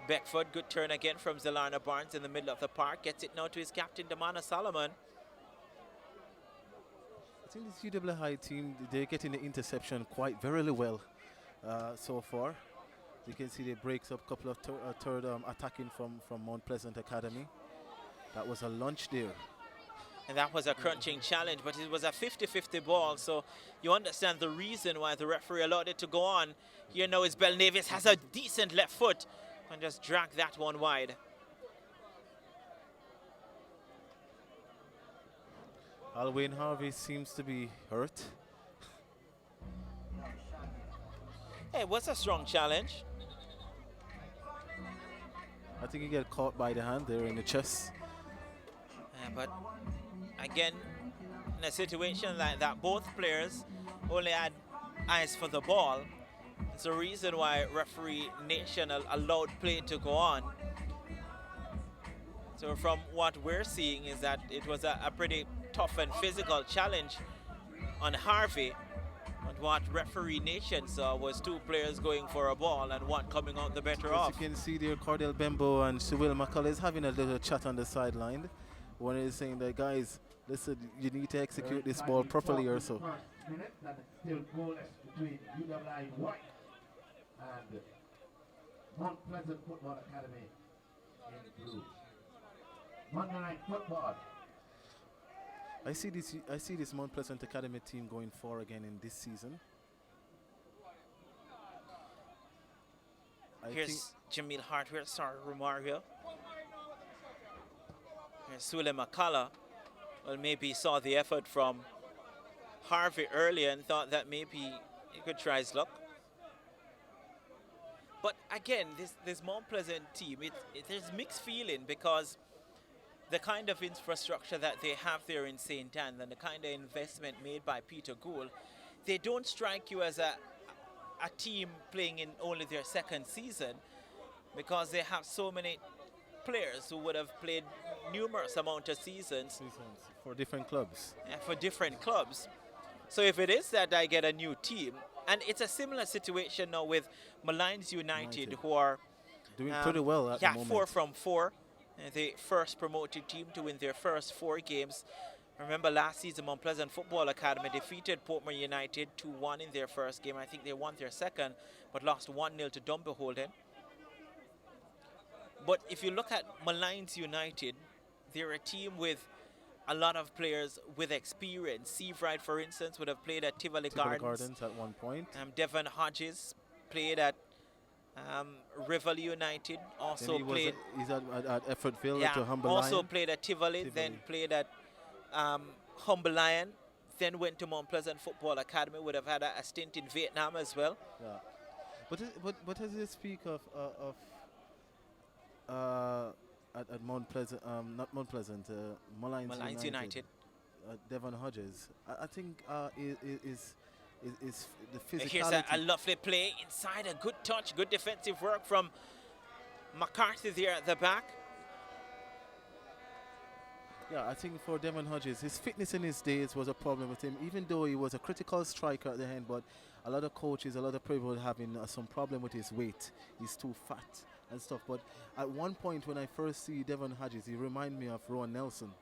Beckford. Good turn again from Zelarna Barnes in the middle of the park. Gets it now to his captain, Damana Solomon. I think this UWI team, they're getting the interception quite very well so far. You can see they breaks up a couple of third attacking from Mount Pleasant Academy. That was a lunch there. And that was a crunching challenge, but it was a 50-50 ball, so you understand the reason why the referee allowed it to go on. Here now is Bell Navis, has a decent left foot, and just drag that one wide. Alwyn Harvey seems to be hurt. Hey, it was a strong challenge. I think he got caught by the hand there in the chest. But again, in a situation like that, both players only had eyes for the ball. It's the reason why referee Nation allowed play to go on. So from what we're seeing is that it was a pretty tough and physical challenge on Harvey. But what referee Nation saw was two players going for a ball and one coming out the better As off. you can see there, Cordell Bembo and Sewell McCullough is having a little chat on the sideline. One is saying that, guys, listen, you need to execute this ball properly or so. Still goalless between UWI and Mount Pleasant Football Academy in blue. Monday Night Football. I see this Mount Pleasant Academy team going far again in this season. Here's Jamil Hartwell, sorry, Romario. Here's Sule McCullough. Well, maybe he saw the effort from Harvey earlier and thought that maybe he could try his luck. But again, this Mount Pleasant team, there's mixed feeling because the kind of infrastructure that they have there in St. Anne and the kind of investment made by Peter Gould, they don't strike you as a team playing in only their second season because they have so many players who would have played numerous amount of seasons for different clubs. For different clubs. So if it is that I get a new team, and it's a similar situation now with Malines United, who are doing pretty well at the moment. 4 from 4. The first promoted team to win their first 4 games. Remember last season, Mount Pleasant Football Academy defeated Portmore United 2-1 in their first game. I think they won their second, but lost 1-0 to Dumbeholden. But if you look at Malines United, they're a team with a lot of players with experience. Steve Wright, for instance, would have played at Tivoli Gardens at one point. Devon Hodges played at Rivoli United, also played. He's at Effortville, yeah, to Humble also Lion. played at Tivoli, then played at Humble Lion, then went to Mount Pleasant Football Academy, would have had a stint in Vietnam as well. Yeah. But as you speak of at Mount Pleasant, not Mount Pleasant, Malines United. Devon Hodges, I think is the physicality. Here's a lovely play inside, a good touch, good defensive work from McCarthy there at the back. Yeah, I think for Devon Hodges, his fitness in his days was a problem with him, even though he was a critical striker at the end. But a lot of coaches, a lot of people were having some problem with his weight. He's too fat and stuff. But at one point when I first see Devon Hodges, he reminded me of Rowan Nelson.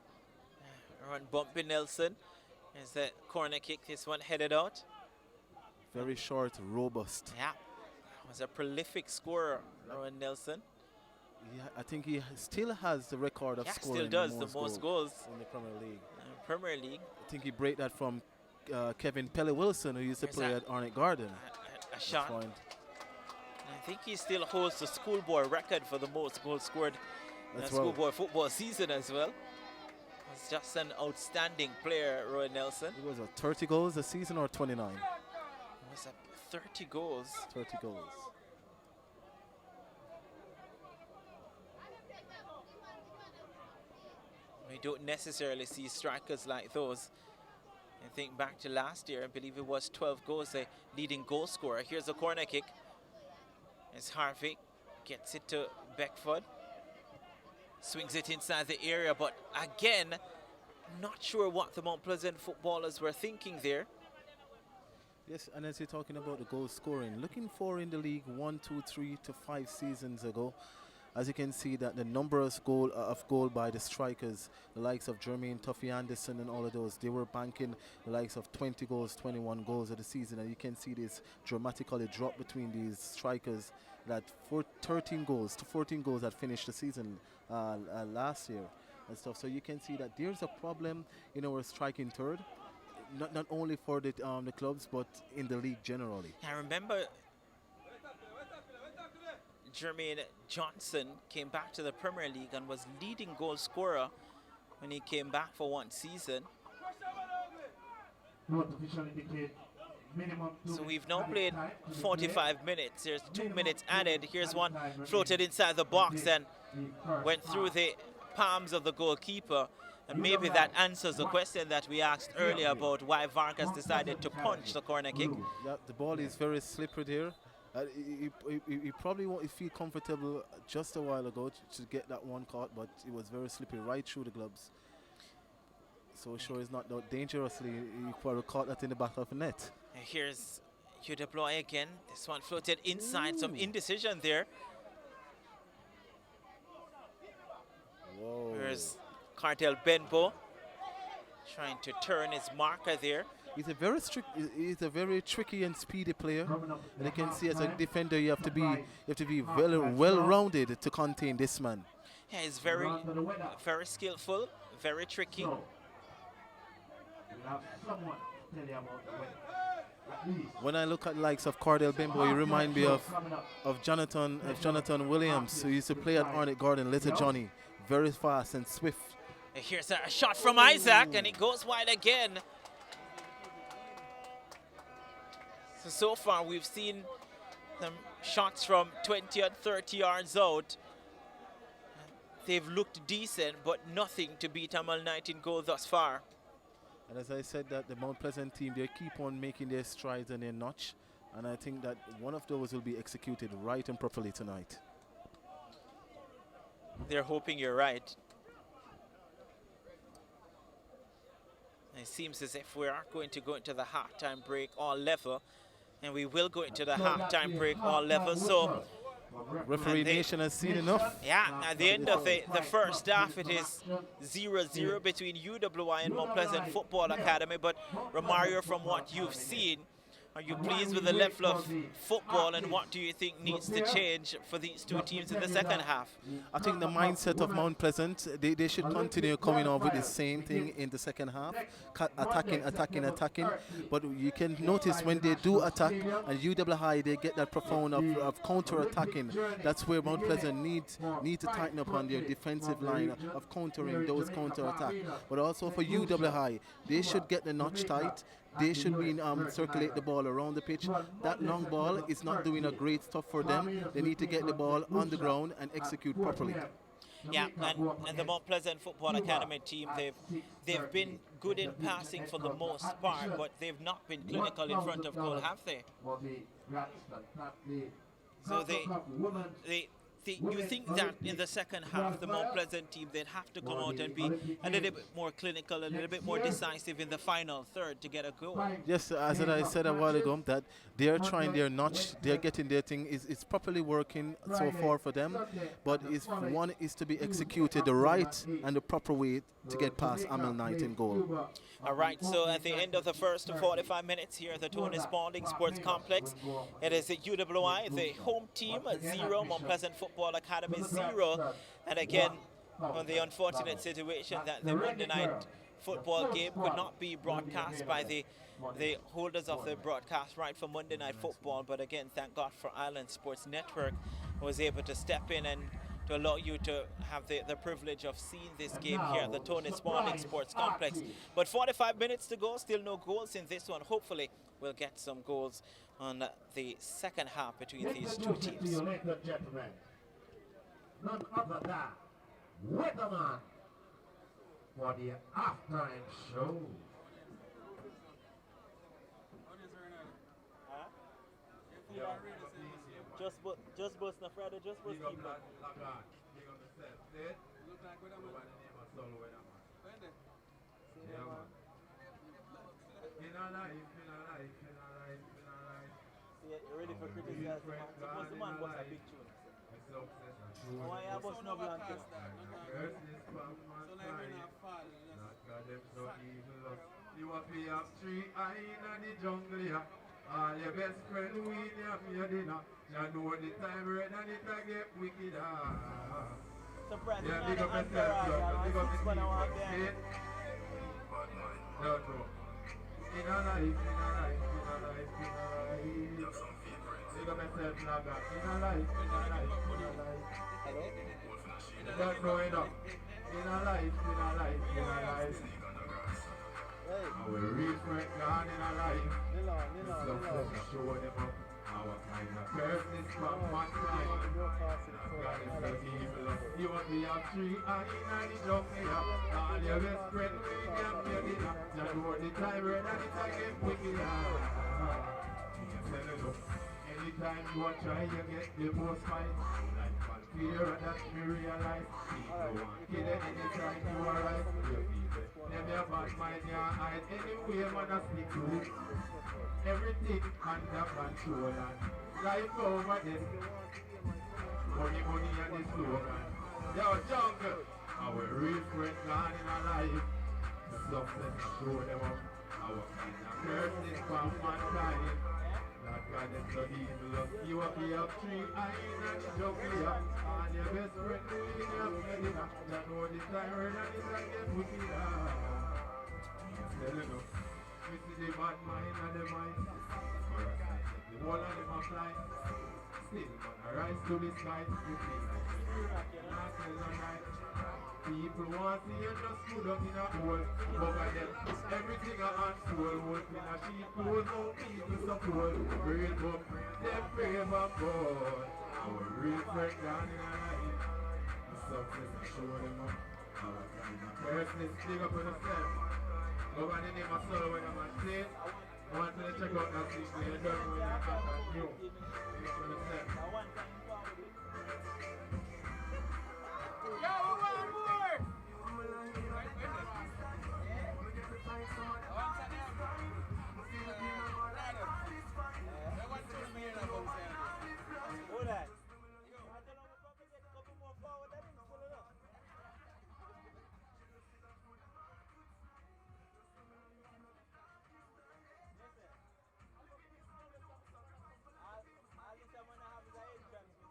Rowan Bumpy Nelson. There's the corner kick, this one headed out. Very short, robust. Yeah, was a prolific scorer, Rowan Nelson. Yeah, I think he still has the record of scoring. Still does the most goals in the Premier League. Premier League. I think he break that from Kevin Pelly Wilson, who used to play at Arnett Garden. A shot. I think he still holds the schoolboy record for the most goals scored in a schoolboy football season as well. He's just an outstanding player, Rowan Nelson. It was 30 goals a season or 29? It was 30 goals. 30 goals. We don't necessarily see strikers like those. I think back to last year, I believe it was 12 goals, the leading goal scorer. Here's a corner kick. As Harvey gets it to Beckford. Swings it inside the area, but again, not sure what the Mount Pleasant footballers were thinking there. Yes, and as you're talking about the goal scoring, looking for in the league 1, 2, 3 to 5 seasons ago, as you can see that the number of goal by the strikers, the likes of Jermaine Tuffy Anderson and all of those, they were banking the likes of 20 goals, 21 goals of the season, and you can see this dramatically drop between these strikers that 13 goals to 14 goals that finished the season last year and stuff. So you can see that there's a problem in our striking third, not only for the clubs but in the league generally. I remember Jermaine Johnson came back to the Premier League and was leading goal scorer when he came back for one season. So we've now played 45 minutes. There's 2 minutes added. Here's one floated inside the box and went through the palms of the goalkeeper. And maybe that answers the question that we asked earlier about why Vargas decided to punch the corner kick. Yeah, the ball is very slippery there. He probably won't feel comfortable just a while ago to get that one caught, but it was very slippery right through the gloves. So sure it's not that dangerously. He probably caught that in the back of the net. And here's UWI again. This one floated inside. Some indecision there. Whoa. Here's Cartel Benbow trying to turn his marker there. He's a very tricky and speedy player. And you can see as a defender you have to be well-rounded to contain this man. Yeah, he's very skillful, very tricky. When I look at the likes of Cardell Bimbo, he remind me of Jonathan Williams, who used to play at Arnett Garden, Little Johnny. Very fast and swift. And here's a shot from Isaac, and it goes wide again. So far we've seen some shots from 20 and 30 yards out. They've looked decent, but nothing to beat Amal Knight in goal thus far. And as I said, that the Mount Pleasant team, they keep on making their strides and their notch. And I think that one of those will be executed right and properly tonight. They're hoping you're right. It seems as if we are going to go into the halftime break all level. And we will go into the halftime break all level. So referee nation has seen enough. Yeah, at the end of the first half, it is 0-0 between UWI and Mount Pleasant Football Academy. But Romario, from what you've seen, are you pleased with the level of football, and what do you think needs to change for these two teams in the second half? I think the mindset of Mount Pleasant, they should continue coming on with the same thing in the second half, attacking. But you can notice when they do attack, and UWI, they get that profound of counter-attacking. That's where Mount Pleasant need to tighten up on their defensive line of countering those counter-attack. But also for UWI, they should get the notch tight. They should be circulate the ball around the pitch. That long ball is not doing a great stuff for them. They need to get the ball on the ground and execute properly. Yeah, and the Mount Pleasant Football Academy team, they've been good in passing for the most part, but they've not been clinical in front of goal, have they? So you think that in the second half, the Mount Pleasant team, they'd have to come out and be a little bit more clinical, a little bit more decisive in the final third to get a goal? Yes, as I said a while ago, that they're trying their notch, they're getting their thing. It's properly working so far for them, but one is to be executed the right and the proper way to get past Amal Knight in goal. All right, so at the end of the first 45 minutes here at the Tony Spalding Sports Complex, it is the UWI, the home team, 0, Mount Pleasant Football Academy 0. And again, on the unfortunate situation that the Monday night football game could not be broadcast by the holders of the broadcast right for Monday night football. But again, thank God for Island Sports Network, who was able to step in and to allow you to have the privilege of seeing this game here at the Tony Spalding Sports Complex. But 45 minutes to go, still no goals in this one. Hopefully we'll get some goals on the second half between these two teams. None other than Weatherman for the halftime show. Just bust the Friday, just bust keep up. You ready for criticism? Suppose the man bust a big tune. Why you bust no blanket? You are pay up street, I in the jungle. All your best friend William, your dinner. You know the time red and it a get wicked. Surprise, yeah, big up yourself, big up yourself. No. In a life. Big up yourself, Naga. In a life. Don't know enough. In a life. Hey. I will read for it, God in a life. Show them up. Our kind of curses from mankind. God is the evil. You want me have three eyes and the jungle here. All your best friend will get me a dinner. Just know the time when I get wicked. Anytime you want try, you get the most fight. Like fear that me realize. People want kill it anytime you arrive. You feel it. Them your bad mind, your hide. Anyway, man, I stick to it. Everything under control and life over this. Money, money and the slogan. Yo, jungle. Our real friend gone in our life. The success show them up. Our kind of curses from mankind. That God is so evil. You up here three eyes and the jungle here. And your best friend doing your dinner. That know the time when I get wicked. Tell you. We see the bad mind and the mind. The whole of them are fly. Still man, I rise to the sky. You feel like the not tell the night. People want to see you just put up in a hole. Over them, everything I unfold. Wolf in a sheep clothes, no people support. Real book, them brave and bold. Our real friend gone in a life. The success I show them up. Our kind of person stick up on themselves. Go by the name of Solo when I'm on stage. I want to check out that thing when you're done when you're back on you. You know what I'm saying? Yo, we want more! Hold on. All this I'm gonna have is an entrance.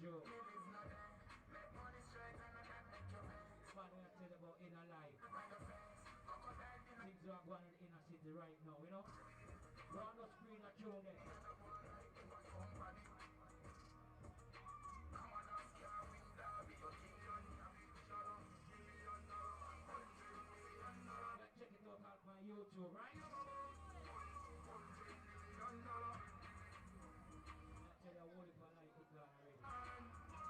Joe. Funny I tell about inner life. Things are going on in the inner city right now, you know? Round the screen at Joe there. Check it out on my YouTube, right? I tell you what if I like it gone already. Right now.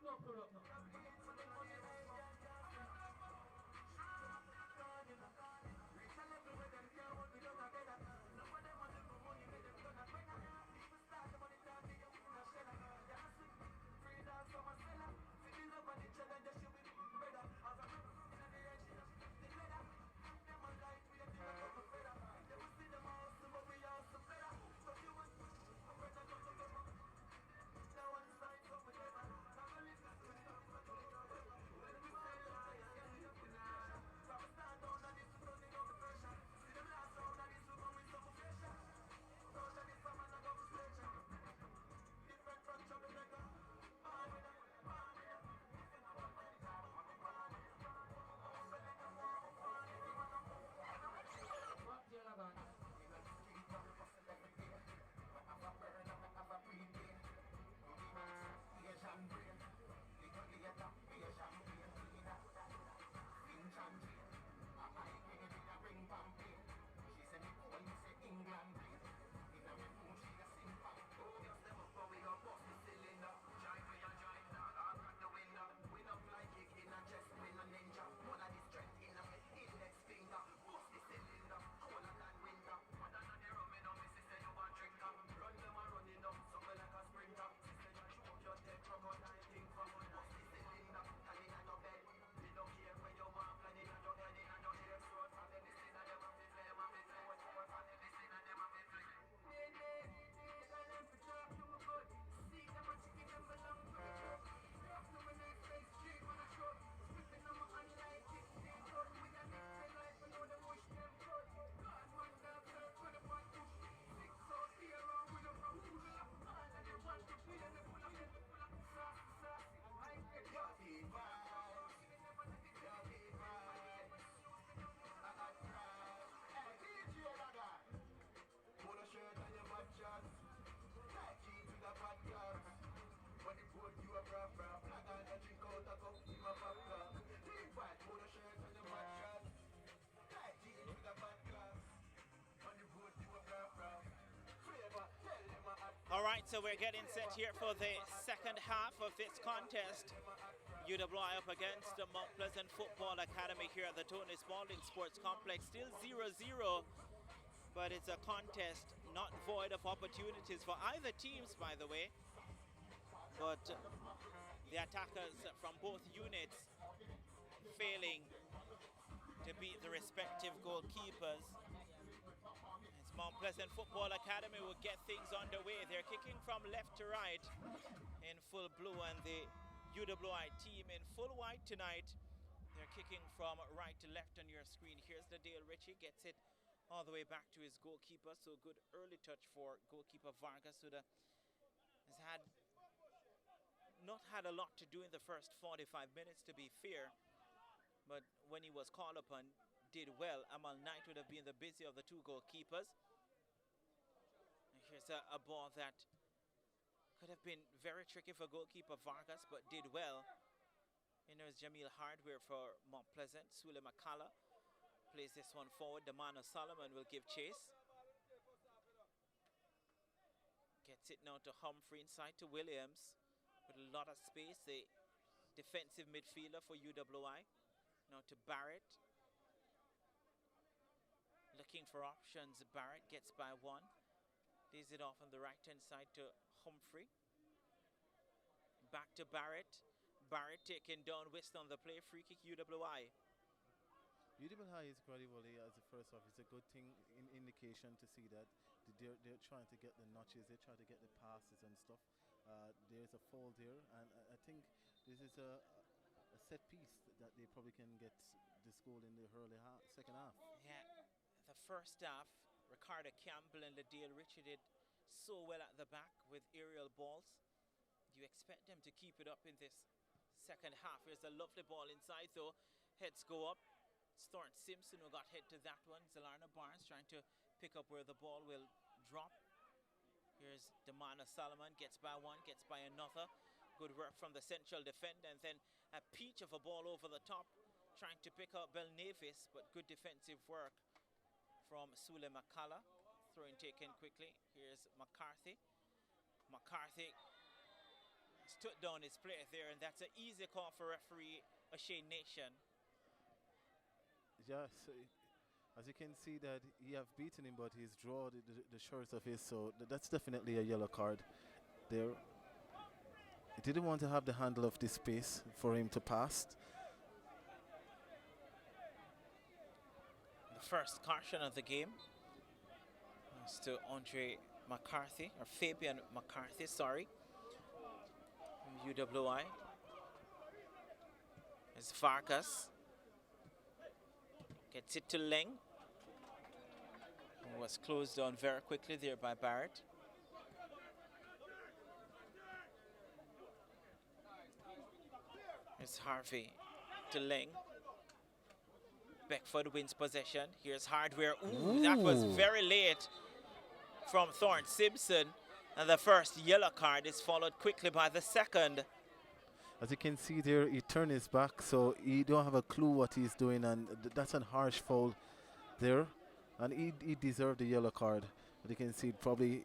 No, pull up, no. All right, so we're getting set here for the second half of this contest. UWI up against the Mount Pleasant Football Academy here at the Tony Spalding Sports Complex. Still 0-0, but it's a contest not void of opportunities for either teams, by the way. But the attackers from both units failing to beat the respective goalkeepers. It's Mount Pleasant Football Academy will get things underway. They're kicking from left to right in full blue, and the UWI team in full white tonight. They're kicking from right to left on your screen. Here's the Dale Ritchie, gets it all the way back to his goalkeeper. So good early touch for goalkeeper Vargas, who has not had a lot to do in the first 45 minutes, to be fair. But when he was called upon, did well. Amal Knight would have been the busy of the two goalkeepers. And here's a ball that could have been very tricky for goalkeeper Vargas, but did well. And there's Jamil Hardware for Mount Pleasant. Sule McCullough plays this one forward. Damano Solomon will give chase. Gets it now to Humphrey, inside to Williams. With a lot of space, the defensive midfielder for UWI. Now to Barrett. Looking for options. Barrett gets by one. Lays it off on the right-hand side to Humphrey. Back to Barrett. Barrett taking down West on the play. Free kick UWI. UWI is gradually, as a first off, it's a good thing, indication to see that they're trying to get the notches, they're trying to get the passes and stuff. There's a foul there, and I think This is a set piece that they probably can get this goal in the early second half. Yeah, the first half, Ricardo Campbell and Ladale Richard did so well at the back with aerial balls. Do you expect them to keep it up in this second half? Here's a lovely ball inside though. Heads go up. It's Thornton Simpson who got hit to that one. Zalarna Barnes trying to pick up where the ball will drop. Here's Damana Solomon, gets by one, gets by another. Good work from the central defender, and then a peach of a ball over the top, trying to pick up Bell Navis, but good defensive work from Sule Makala. Throwing taken quickly. Here's McCarthy. McCarthy stood down his player there, and that's an easy call for referee O'Shea Nation. Yeah, so as you can see that he have beaten him, but he's drawn the shorts of his, so that's definitely a yellow card there. He didn't want to have the handle of this space for him to pass. The first caution of the game is to Andre McCarthy, or Fabian McCarthy, sorry, from UWI. It's Vargas. Gets it to Leng. Who was closed down very quickly there by Barrett. It's Harvey to Leng. Beckford wins possession. Here's Hardware. Ooh, that was very late from Thornton Simpson. And the first yellow card is followed quickly by the second. As you can see there, he turned his back, so he don't have a clue what he's doing, and that's a harsh foul there. And he deserved the yellow card. But you can see probably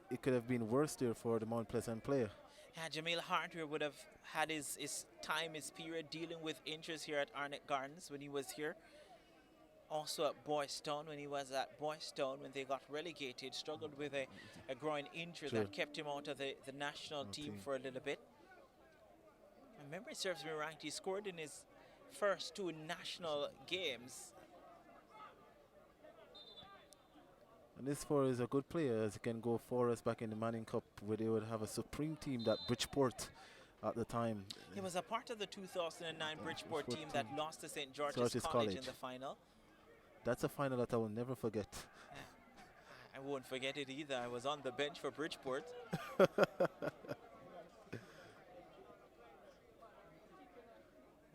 it could have been worse there for the Mount Pleasant player. Yeah, Jamil Hardware would have had his time, his period dealing with injuries here at Arnett Gardens when he was here. Also at Boys Town when he was at Boys Town when they got relegated, struggled with a groin injury that kept him out of the national team for a little bit. My memory serves me right, he scored in his first 2 national games. And this for is a good player, as he can go for us back in the Manning Cup, where they would have a supreme team that Bridgeport at the time. He was a part of the 2009 Bridgeport team that lost to St. George's College in the final. That's a final that I will never forget. I won't forget it either. I was on the bench for Bridgeport.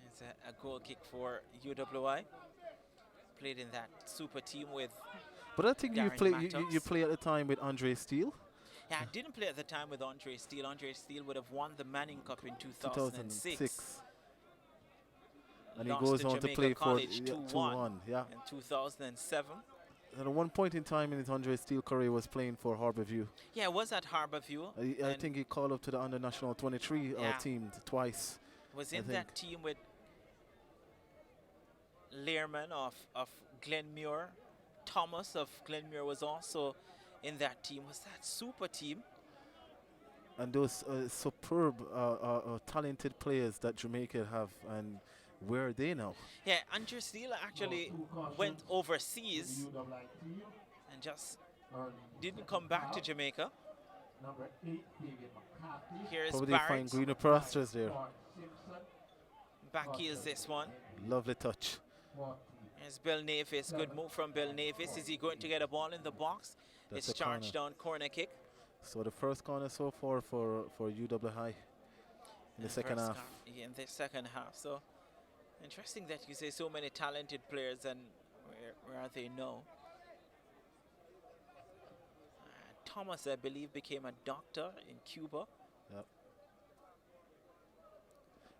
It's a goal kick for UWI. Played in that super team with But I think you play at the time with Andre Steele. Yeah, I didn't play at the time with Andre Steele. Andre Steele would have won the Manning Cup in 2006. And he goes on to play for 2-1 in 2007. And at one point in time in his Andre Steele career was playing for Harbourview. Yeah, it was at Harbourview. I think he called up to the under national 23 team twice. Was in that team with Learman of Glenmuir. Thomas of Glenmuir was also in that team. Was that super team? And those superb, talented players that Jamaica have, and where are they now? Yeah, Andre Steele actually went overseas and just didn't come back to Jamaica. Number 8, David McCarthy. Here's probably Barrett. find greener pastures there. Back heels this one. Lovely touch. Here's Bill Navis. Good move from Bill Navis. Is he going to get a ball in the box? That's it's charged down, corner kick. So the first corner so far for UWI in the second half. In the second half. So interesting that you say so many talented players, and where are they now? Thomas, I believe, became a doctor in Cuba. Yep.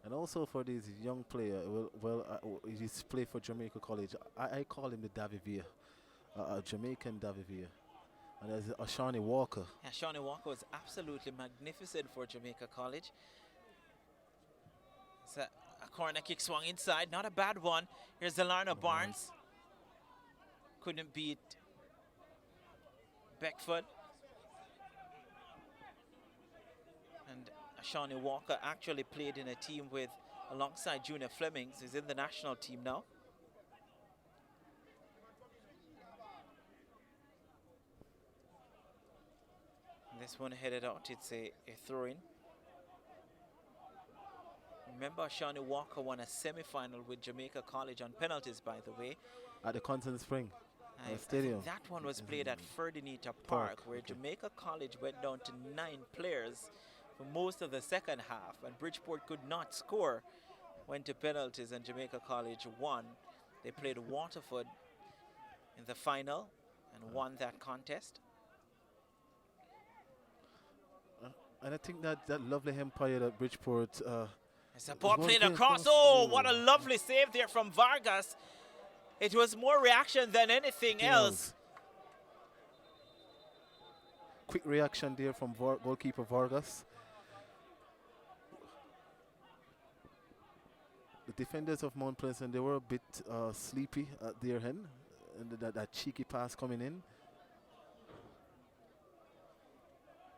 And also for this young player, he's played for Jamaica College. I call him the Davivia, a Jamaican Davivia. And there's Shawnee Walker. Yeah, Shawnee Walker was absolutely magnificent for Jamaica College. It's a corner kick swung inside, not a bad one. Here's Zalarna Barnes. Couldn't beat Beckford. And Shawnee Walker actually played in a team alongside Junior Flemings. He's in the national team now. And this one headed out. It's a throw-in. Remember, Shawnee Walker won a semi-final with Jamaica College on penalties, by the way. At the Constant Spring I Stadium. think that one was played at Ferdinand Park, where Jamaica College went down to 9 players for most of the second half, and Bridgeport could not score. Went to penalties, and Jamaica College won. They played Waterford in the final and won that contest. And I think that lovely empire that Bridgeport. It's a ball played across. Oh, what a lovely save there from Vargas. It was more reaction than anything else. Quick reaction there from goalkeeper Vargas. The defenders of Mount Pleasant, they were a bit sleepy at their end. And that cheeky pass coming in.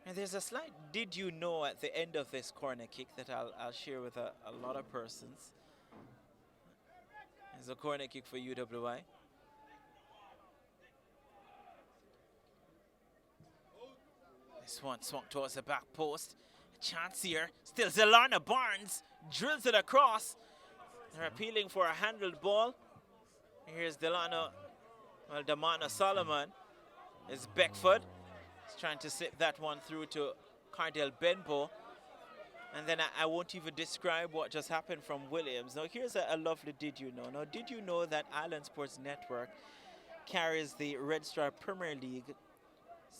And there's a slight did you know at the end of this corner kick that I'll share with a lot of persons. There's a corner kick for UWI. This one swung towards the back post. A chance here. Still Zelana Barnes drills it across. They're appealing for a handled ball. Here's Damana Solomon. It's Beckford. He's trying to slip that one through to Cardell Benbow. And then I won't even describe what just happened from Williams. Now here's a lovely did you know. Now did you know that Island Sports Network carries the Red Star Premier League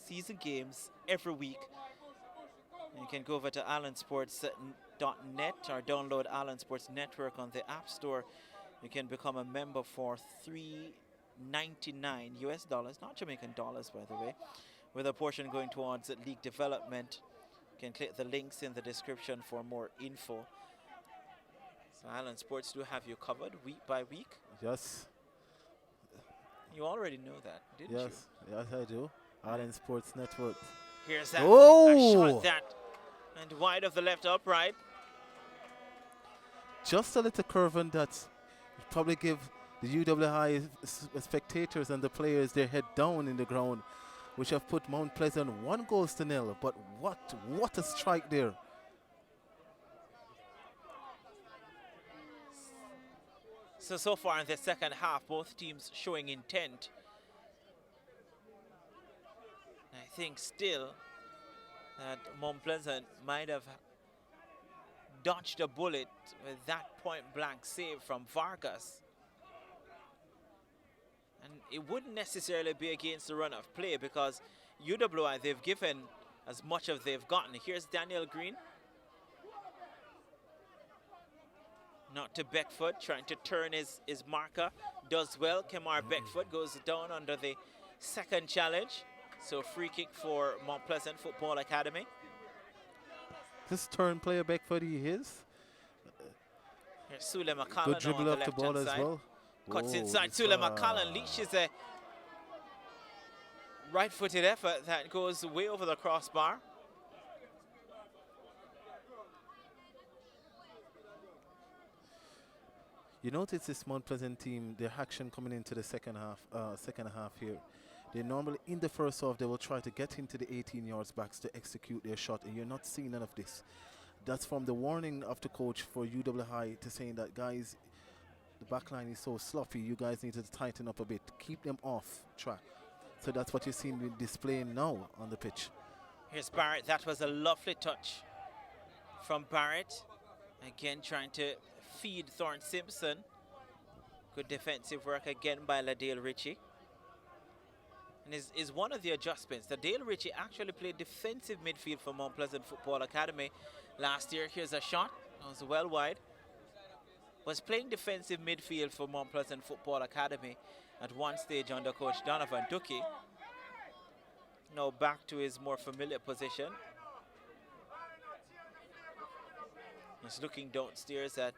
season games every week? You can go over to islandsports.net or download Island Sports Network on the App Store. You can become a member for $3.99 US dollars, not Jamaican dollars by the way, with a portion going towards league development. You can click the links in the description for more info. So Island Sports do have you covered week by week. Yes. You already know that, didn't you? Yes, I do. Island Sports Network. Here's that. Oh! A shot that. And wide of the left upright. Just a little curve on that. Probably give the UWI spectators and the players their head down in the ground, which have put Mount Pleasant 1-0. But what a strike there. So far in the second half, both teams showing intent. I think still that Mount Pleasant might have dodged a bullet with that point-blank save from Vargas. And it wouldn't necessarily be against the run of play because UWI, they've given as much as they've gotten. Here's Daniel Green. Not to Beckford, trying to turn his marker. Does well. Kemar Beckford goes down under the second challenge. So free kick for Mount Pleasant Football Academy. This turn player Beckford, he is. Here's Sule McCullen. Good dribble up the ball as well. Cuts inside. Sule McCullen leashes a right-footed effort that goes way over the crossbar. You notice this Mount Pleasant team, their action coming into the second half here. They normally, in the first half, they will try to get into the 18 yards backs to execute their shot, and you're not seeing none of this. That's from the warning of the coach for UWI to saying that, guys, the back line is so sloppy, you guys need to tighten up a bit, keep them off track. So that's what you're seeing displaying now on the pitch. Here's Barrett. That was a lovely touch from Barrett. Again, trying to feed Thorne Simpson. Good defensive work again by LaDale Ritchie. And is one of the adjustments. LaDale Ritchie actually played defensive midfield for Mount Pleasant Football Academy last year. Here's a shot. That was well wide. Was playing defensive midfield for Mount Pleasant Football Academy at one stage under coach Donovan Ducky. Now back to his more familiar position. He's looking downstairs at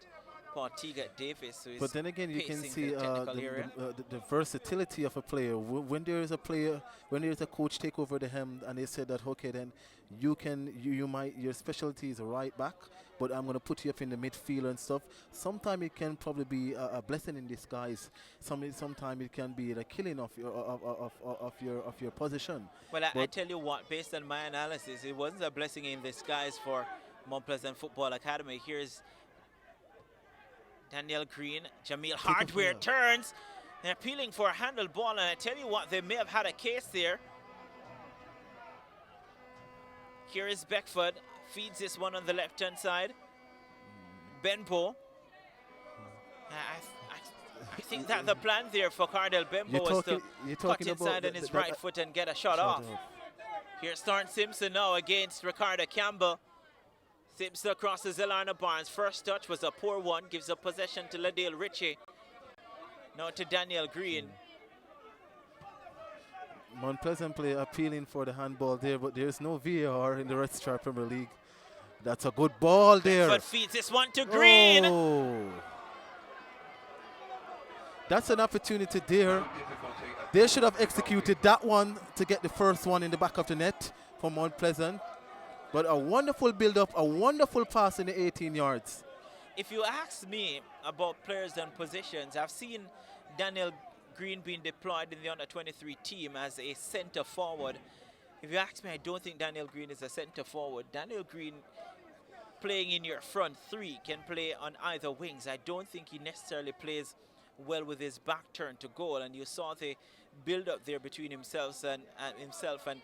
Paul Teagat Davis. But then again, you can see the versatility of a player. When there is a player, when there is a coach take over the helm and they said that, okay, then you might, your specialty is a right back, but I'm going to put you up in the midfield and stuff. Sometimes it can probably be a blessing in disguise. Sometimes it can be the killing of your position. Well, I tell you what, based on my analysis, it wasn't a blessing in disguise for Mount Pleasant Football Academy. Here's Daniel Green, Jamil Hardware turns. They're appealing for a handle ball, and I tell you what, they may have had a case there. Here is Beckford, feeds this one on the left-hand side. Benbow. I think that the plan there for Cardell Benbow was to cut inside on his right foot and get a shot off. Here's Thorne Simpson now against Ricardo Campbell. Simpson crosses Elana Barnes. First touch was a poor one, gives up possession to Ladale Ritchie. Now to Daniel Green. Mount Pleasant play appealing for the handball there, but there's no VAR in the Red Star Premier League. That's a good ball there. But feeds this one to Green. Oh. That's an opportunity there. They should have executed that one to get the first one in the back of the net for Mount Pleasant. But a wonderful build-up, a wonderful pass in the 18 yards. If you ask me about players and positions, I've seen Daniel Green being deployed in the under-23 team as a center forward. If you ask me, I don't think Daniel Green is a center forward. Daniel Green, playing in your front three, can play on either wings. I don't think he necessarily plays well with his back turned to goal, and you saw the build-up there between himself and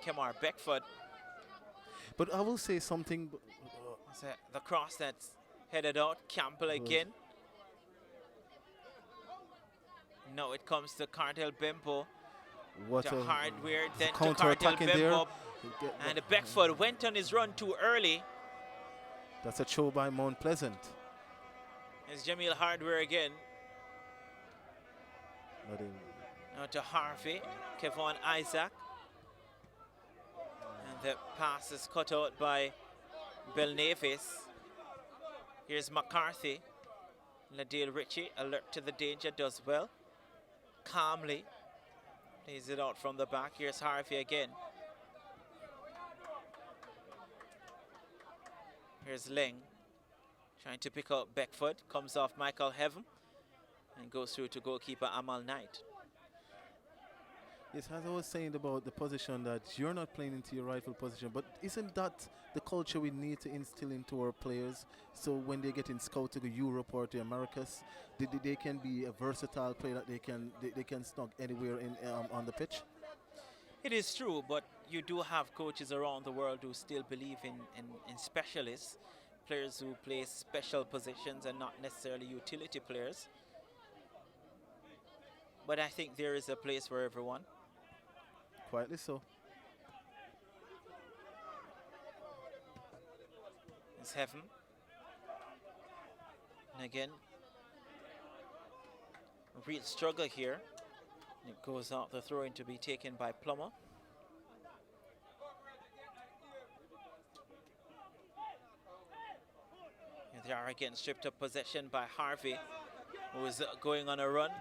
Kemar Beckford. But I will say something. The cross that's headed out, Campbell again. Now it comes to Cardell Bembo. To Hardware, then to Cardell Bembo. And Beckford went on his run too early. That's a throw by Mount Pleasant. It's Jamil Hardware again. Now to Harvey, Kevon Isaac. And the pass is cut out by Belnavis. Here's McCarthy. Ladale Ritchie, alert to the danger, does well. Calmly plays it out from the back. Here's Harvey again. Here's Ling trying to pick out Beckford. Comes off Michael Heaven and goes through to goalkeeper Amal Knight. Yes, as I was saying about the position, that you're not playing into your rightful position, but isn't that the culture we need to instill into our players, so when they get in scout to Europe or the Americas, they can be a versatile player that they can snug anywhere in on the pitch? It is true, but you do have coaches around the world who still believe in specialists, players who play special positions and not necessarily utility players. But I think there is a place for everyone. Quietly so. It's Heaven. And again, a real struggle here. It goes out the throw-in to be taken by Plummer. And they are again stripped of possession by Harvey, who is going on a run.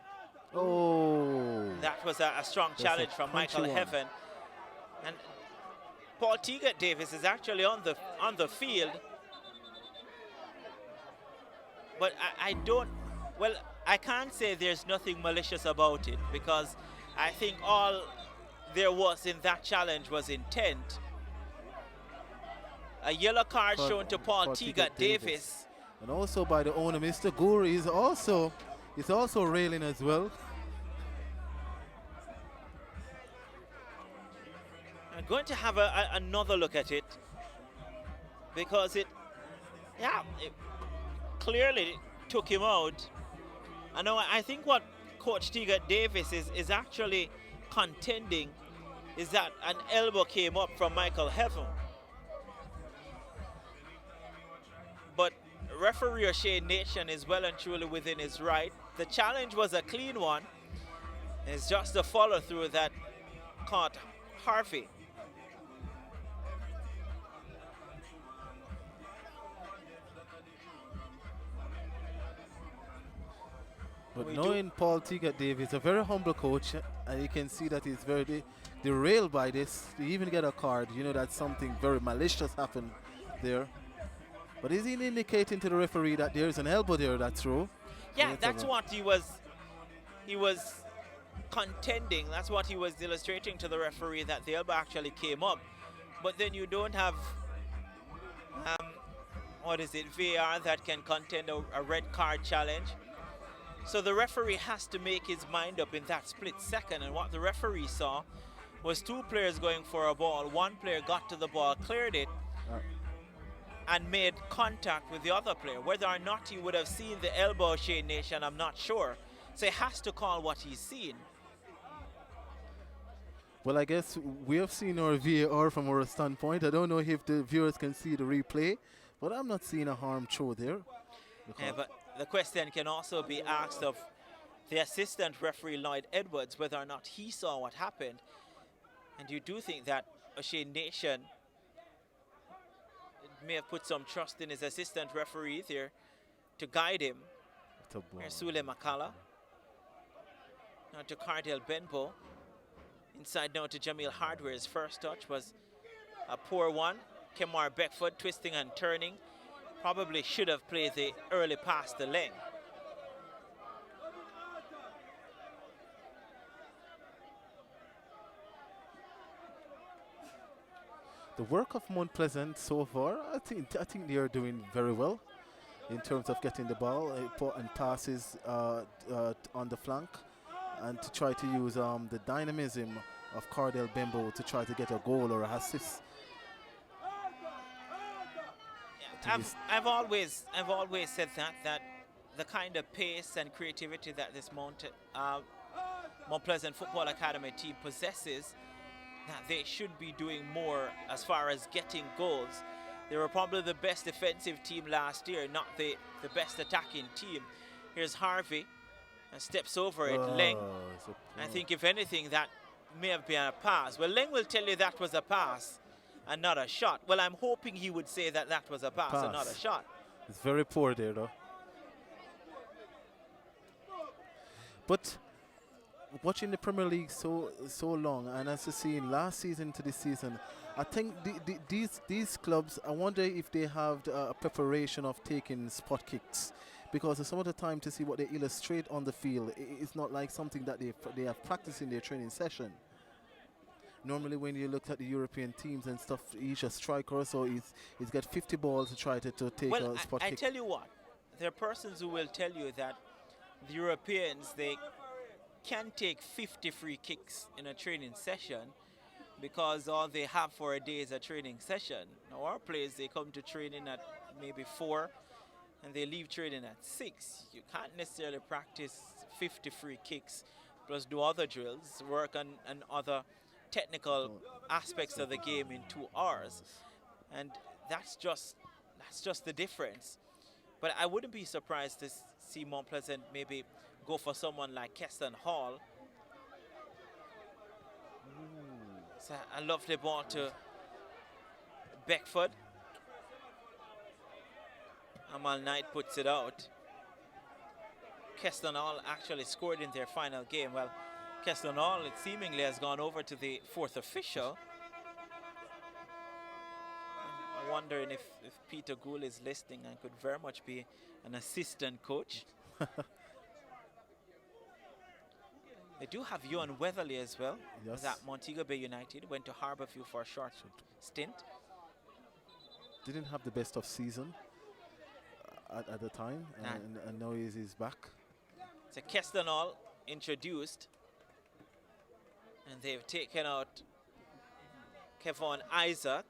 Oh. That was a strong challenge from Michael Heaven. And Paul Teagat Davis is actually on the field. But I can't say there's nothing malicious about it, because I think all there was in that challenge was intent. A yellow card shown to Paul Teagat Davis. And also by the owner, Mr. Guri, is also railing as well. I'm going to have another look at it, because it clearly took him out. I think what Coach Teagat Davis is actually contending is that an elbow came up from Michael Heaven. But referee O'Shea Nation is well and truly within his right. The challenge was a clean one. It's just a follow through that caught Harvey. But knowing Paul Teagat Davis, a very humble coach, and you can see that he's very derailed by this. To even get a card, you know that something very malicious happened there. But is he indicating to the referee that there's an elbow there that's through? Yeah, that's what he was contending. That's what he was illustrating to the referee, that the elbow actually came up. But then you don't have VAR that can contend a red card challenge. So the referee has to make his mind up in that split second, and what the referee saw was two players going for a ball. One player got to the ball, cleared it, and made contact with the other player. Whether or not he would have seen the elbow, Shane Nation, I'm not sure. So he has to call what he's seen. Well, I guess we have seen our VAR from our standpoint. I don't know if the viewers can see the replay, but I'm not seeing a harm throw there. Yeah, but the question can also be asked of the assistant referee Lloyd Edwards, whether or not he saw what happened. And you do think that Shane Nation may have put some trust in his assistant referee there to guide him. Here's Sule Makala. Now to Cardell Benbow. Inside now to Jamil Hardware. His first touch was a poor one. Kemar Beckford twisting and turning. Probably should have played the early pass to Leng. The work of Mount Pleasant so far, I think they are doing very well in terms of getting the ball and passes on the flank, and to try to use the dynamism of Cardell Bembo to try to get a goal or a assist. Yeah, I've always said that the kind of pace and creativity that this Mount Pleasant Football Academy team possesses, that they should be doing more as far as getting goals. They were probably the best defensive team last year, not the best attacking team. Here's Harvey and steps over it. Leng. I think if anything that may have been a pass. Well, Leng will tell you that was a pass and not a shot. Well, I'm hoping he would say that that was a pass and not a shot. It's very poor there though. But watching the Premier League so long, and as you see in last season to this season, I think these clubs, I wonder if they have a preparation of taking spot kicks, because some of the time to see what they illustrate on the field, it's not like something that they have practiced in their training session. Normally when you look at the European teams and stuff, he's a striker, so he's got 50 balls to try to take a spot kick. I tell you what, there are persons who will tell you that the Europeans, they can take 50 free kicks in a training session because all they have for a day is a training session. Now our players, they come to training at maybe 4 and they leave training at 6. You can't necessarily practice 50 free kicks plus do other drills, work on other technical aspects of the game in 2 hours. And that's just the difference. But I wouldn't be surprised to see Mount Pleasant maybe go for someone like Keston Hall. It's a lovely ball to Beckford. Amal Knight puts it out. Keston Hall actually scored in their final game. Well, Keston Hall, it seemingly has gone over to the 4th official. I'm wondering if Peter Gould is listening and could very much be an assistant coach. They do have Ewan Weatherly as well. Yes. At Montego Bay United. Went to Harbourview for a short stint. Didn't have the best of season at the time, and now he's back. So Keston Hall introduced, and they've taken out Kevon Isaac.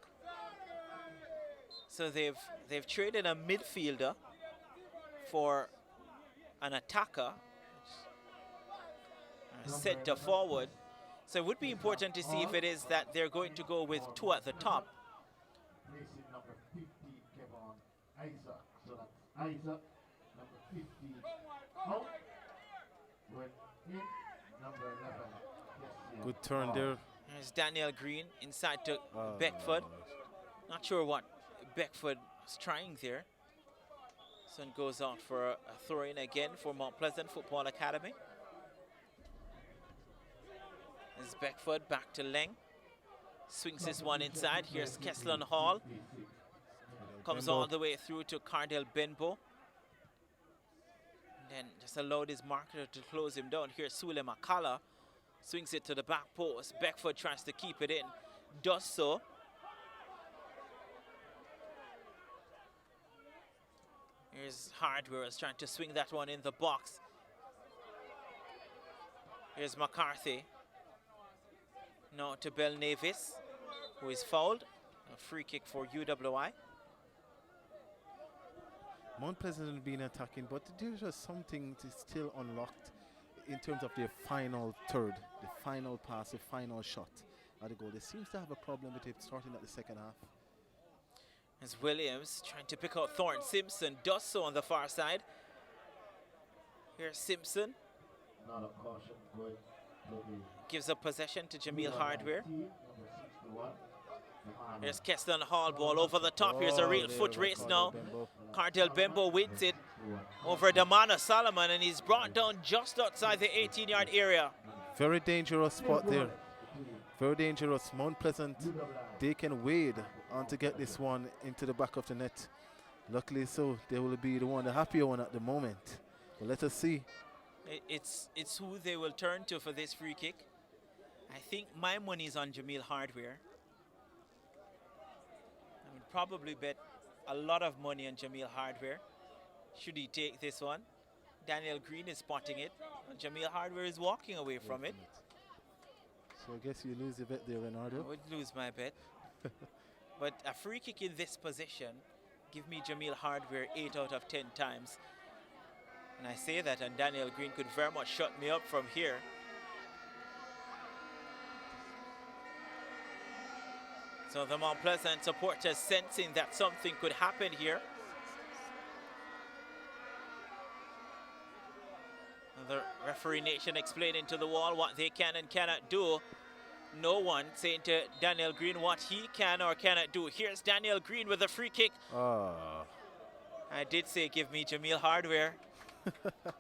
So they've traded a midfielder for an attacker, centre forward. So it would be important to see if it is that they're going to go with 2 at the top. Placing number 50, Kevon Isaac. So that's Isaac, number 50, out. Went in, number 11. Yes, Good turn there. There's Daniel Green inside to Beckford. Not sure what Beckford was trying there. So it goes out for a throw-in again for Mount Pleasant Football Academy. There's Beckford back to Leng. Swings this one inside. Here's Keslan Hall. Comes all the way through to Cardell Benbow. And then just allowed his marker to close him down. Here's Sule Makala. Swings it to the back post. Beckford tries to keep it in. Does so. Here's Hardware trying to swing that one in the box. Here's McCarthy. Now to Bell Navis, who is fouled. A free kick for UWI. Mount Pleasant has been attacking, but there's just something that's still unlocked in terms of their final third, the final pass, the final shot at the goal. They seems to have a problem with it starting at the second half. As Williams trying to pick out Thorne Simpson, does so on the far side. Here's Simpson. Not a caution going to the Gives up possession to Jamil Hardware. number 61. Here's Keston Hall, ball over the top. Here's a real foot race now. Cardell Bembo wins it over Damana Solomon, and he's brought down just outside the 18-yard area. Very dangerous spot there. Very dangerous. Mount Pleasant, they can wade on to get this one into the back of the net. Luckily so, they will be the happier one at the moment. But let us see. It's who they will turn to for this free kick. I think my money's on Jamil Hardware. I would probably bet a lot of money on Jamil Hardware. Should he take this one? Daniel Green is spotting it. And Jamil Hardware is walking away from it. So I guess you lose your bet there, Renardo. I would lose my bet. But a free kick in this position, give me Jamil Hardware 8 out of 10 times. And I say that, and Daniel Green could very much shut me up from here. So the Mount Pleasant supporters sensing that something could happen here. And the referee nation explaining to the wall what they can and cannot do. No one saying to Daniel Green what he can or cannot do. Here's Daniel Green with a free kick. I did say give me Jamil Hardware. I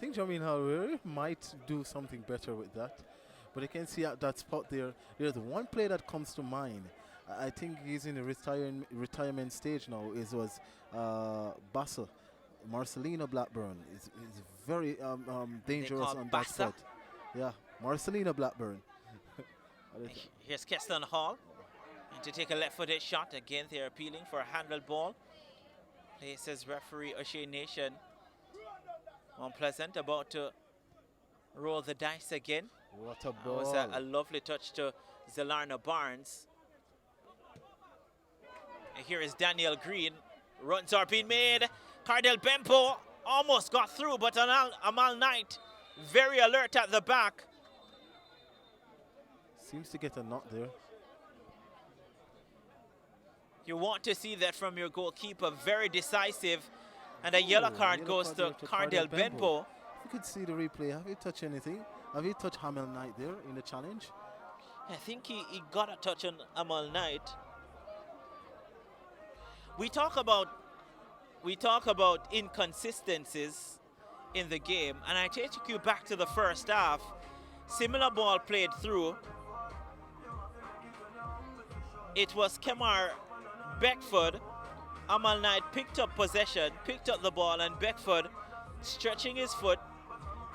think Jamil Hardware might do something better with that. But you can see at that spot there, there's one player that comes to mind. I think he's in the retirement stage now. It was Bassel. Marcelino Blackburn is very dangerous on that spot. Yeah, Marcelino Blackburn. Here's Keston Hall. And to take a left-footed shot. Again, they're appealing for a handled ball. Places referee O'Shea Nation. Mount Pleasant about to roll the dice again. What a ball. That was a lovely touch to Zelarna Barnes. And here is Daniel Green. Runs are being made. Cardell Bempo almost got through, but Amal Knight very alert at the back. Seems to get a knot there. You want to see that from your goalkeeper. Very decisive. And a yellow card goes to Cardell Bempo. If you could see the replay, have you touched anything? Have you touched Amal Knight there in the challenge? I think he got a touch on Amal Knight. We talk about inconsistencies in the game, and I take you back to the first half. Similar ball played through. It was Kemar Beckford. Amal Knight picked up possession, picked up the ball, and Beckford stretching his foot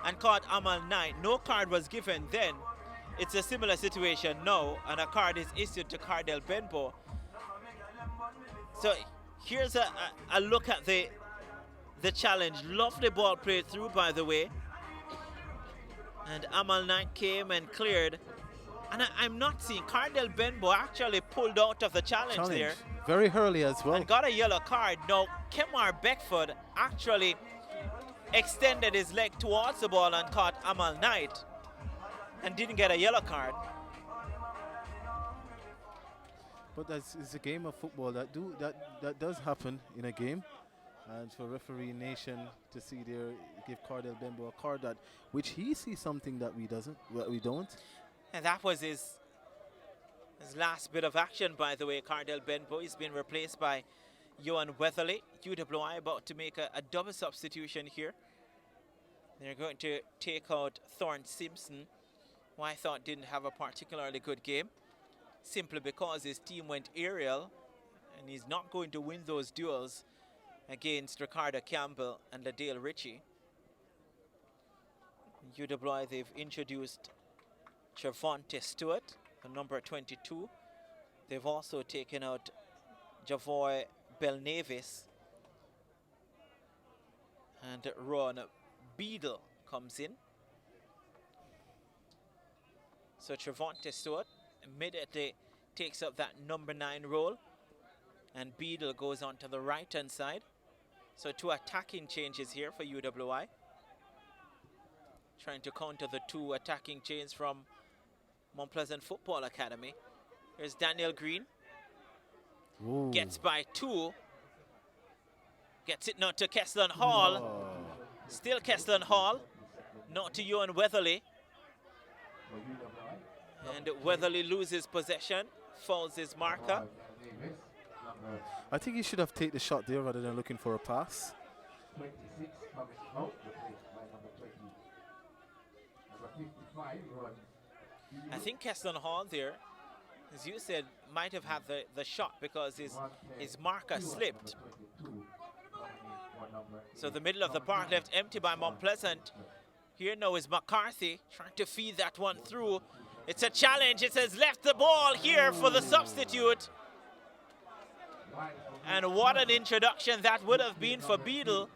and caught Amal Knight. No card was given then. It's a similar situation now, and a card is issued to Cardell Benbow. So here's a look at the challenge. Lovely ball played through, by the way. And Amal Knight came and cleared. And I'm not seeing Cardell Benbow actually pulled out of the challenge there. Very early as well. And got a yellow card. Now, Kemar Beckford actually extended his leg towards the ball and caught Amal Knight and didn't get a yellow card. But it's a game of football that does happen in a game. And for referee nation to see there, give Cardell Benbow a card that which he sees something that we don't. And that was his last bit of action, by the way. Cardell Benbow has been replaced by Johan Weatherly. UWI about to make a double substitution here. They're going to take out Thorne Simpson, who I thought didn't have a particularly good game, simply because his team went aerial, and he's not going to win those duels against Ricardo Campbell and Ladale Ritchie. UWI, they've introduced Javonte Stewart, the number 22. They've also taken out Javoy Belnavis. And Ron Beadle comes in. So Trevante Stewart immediately takes up that number 9 role, and Beadle goes on to the right-hand side. So 2 attacking changes here for UWI. Trying to counter the 2 attacking changes from Mount Pleasant Football Academy. Here's Daniel Green. Ooh. Gets by 2. Gets it now to Keslan Hall. Oh. Still Keslan Hall. Not to Ewan Weatherly. And Weatherly loses possession. Fouls his marker. I think he should have taken the shot there rather than looking for a pass. 26 coming out, replaced by number 20. Number 55, Ron. I think Keslan Hall there, as you said, might have had the shot because his marker slipped. So the middle of the park left empty by Mount Pleasant. Here now is McCarthy trying to feed that one through. It's a challenge. It says left the ball here for the substitute. And what an introduction that would have been for Beadle.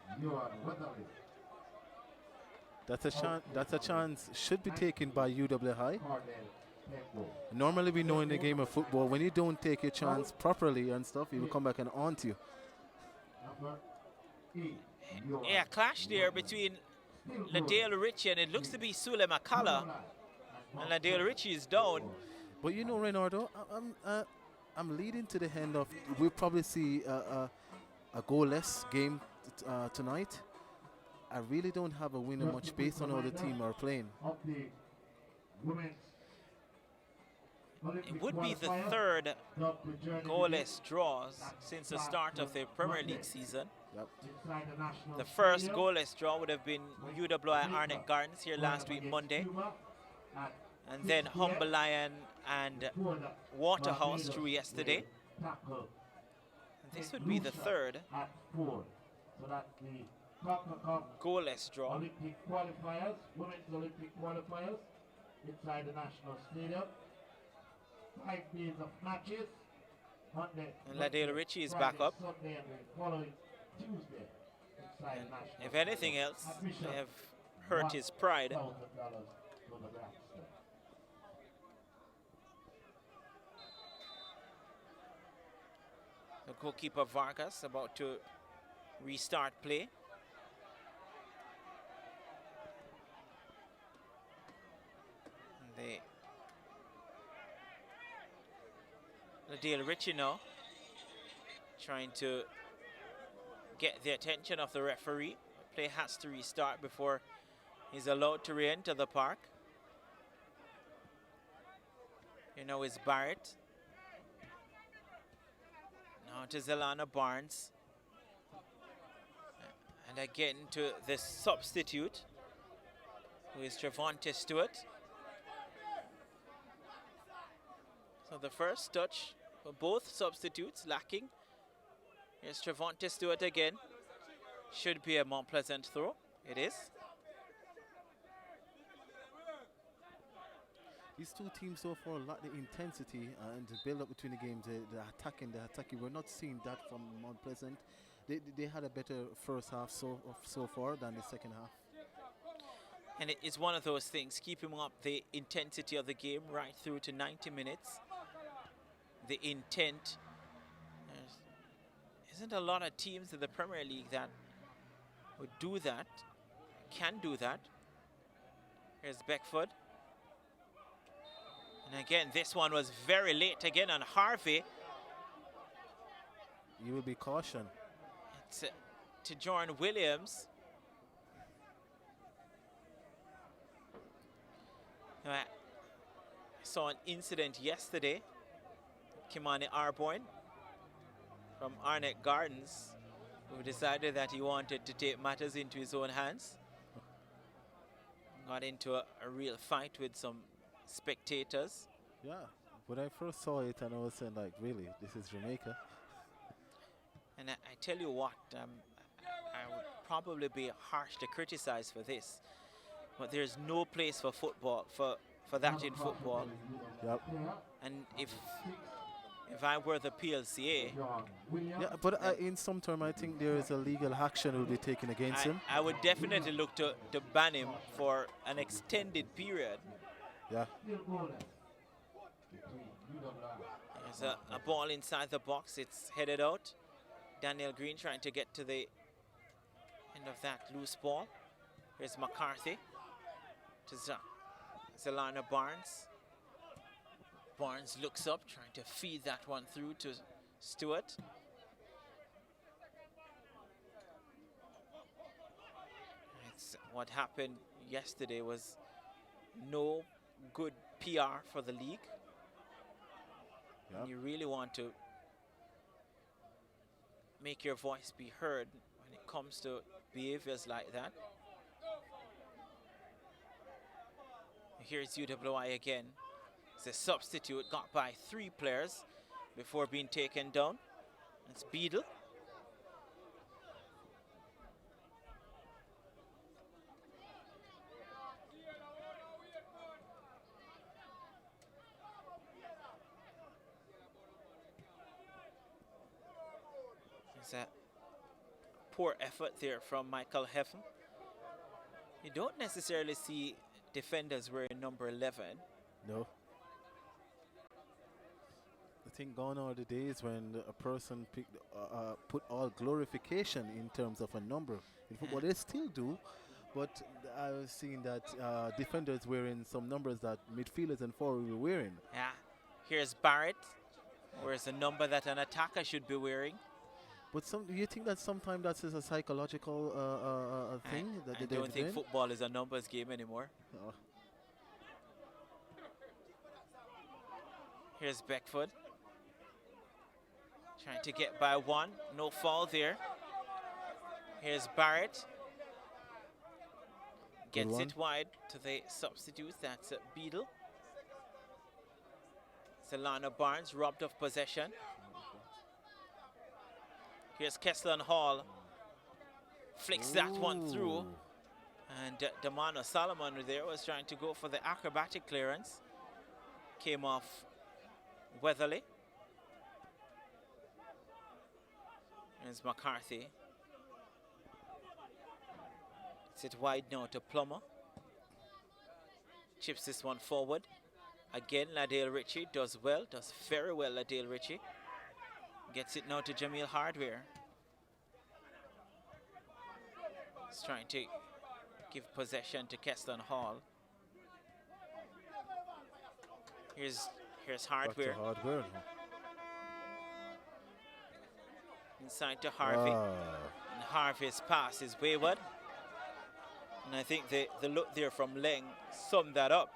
That's a chance should be taken by UWI. Normally we know in the game of football, when you don't take your chance properly and stuff, he will come back and haunt you. Yeah, clash there between Ladale Ritchie and it looks to be Sule McCullough. And Ladale Ritchie is down. But you know, Reynaldo, I'm leading to the end of, we'll probably see a goalless game tonight. I really don't have a winner much based on how the team are playing. It would be the 3rd goalless draws since the start of the Premier League season. Yep. The first goalless draw would have been UWI Arnett Gardens here last week, Monday. And then Humble Lion and Waterhouse through yesterday. And this would be the 3rd goalless draw. Olympic qualifiers, women's Olympic qualifiers inside the National Stadium. 5 days of matches. Monday, And Ladale Ritchie is back up. Sunday and the following Tuesday inside the National If anything else, they have hurt his pride. $1,000 for the grandstand. The goalkeeper Vargas about to restart play. Ladale Ritchie now trying to get the attention of the referee. Play has to restart before he's allowed to re-enter the park. You know, is Barrett. Now to Zelana Barnes. And again to the substitute, who is Trevante Stewart. So the first touch for both substitutes lacking. Here's Trevante Stewart again. Should be a Mount Pleasant throw. It is. These two teams so far lack the intensity and the build up between the games. The attacking. We're not seeing that from Mount Pleasant. They had a better first half so far than the second half. And it's one of those things, keeping up the intensity of the game right through to 90 minutes. The intent. There isn't a lot of teams in the Premier League that would do that, can do that. Here's Beckford. And again, this one was very late again on Harvey. You will be cautioned. It's to Jordan Williams. Now, I saw an incident yesterday. Kimani Arboyne from Arnett Gardens, who decided that he wanted to take matters into his own hands. Got into a real fight with some spectators. Yeah, when I first saw it, and I was saying, like, really, this is Jamaica. And I tell you what, I would probably be harsh to criticize for this, but there's no place for football, for that in football. Yep. And if I were the PLCA, Yeah, but in some term, I think there is a legal action will be taken against him. I would definitely look to ban him for an extended period. Yeah. Still goalless between UWI. There's a ball inside the box. It's headed out. Daniel Green trying to get to the end of that loose ball. Here's McCarthy to Zalana Barnes. Barnes looks up, trying to feed that one through to Stewart. It's what happened yesterday was no good PR for the league. Yep. And you really want to make your voice be heard when it comes to behaviors like that. Here's UWI again. It's a substitute, got by 3 players before being taken down. It's Beadle. It's a poor effort there from Michael Heffen. You don't necessarily see defenders wearing number 11. No. I think gone are the days when a person put all glorification in terms of a number. In football, they still do, but I was seeing that defenders wearing some numbers that midfielders and forwards were wearing. Yeah. Here's Barrett, wears a number that an attacker should be wearing. But do you think that sometimes that's a psychological thing? I don't think football is a numbers game anymore. Oh. Here's Beckford. Trying to get by 1. No foul there. Here's Barrett. Gets it wide to the substitute. That's Beadle. Zalana Barnes robbed of possession. Here's Kessler and Hall. Flicks that one through. And Damano Solomon there was trying to go for the acrobatic clearance. Came off Weatherly. There's McCarthy. It's it wide now to Plummer. Chips this one forward. Again, Ladale Ritchie does well, does very well, Ladale Ritchie. Gets it now to Jamil Hardware. He's trying to give possession to Keston Hall. Here's Hardware. Hardware. Inside to Harvey. And Harvey's pass is wayward. And I think the look there from Leng summed that up.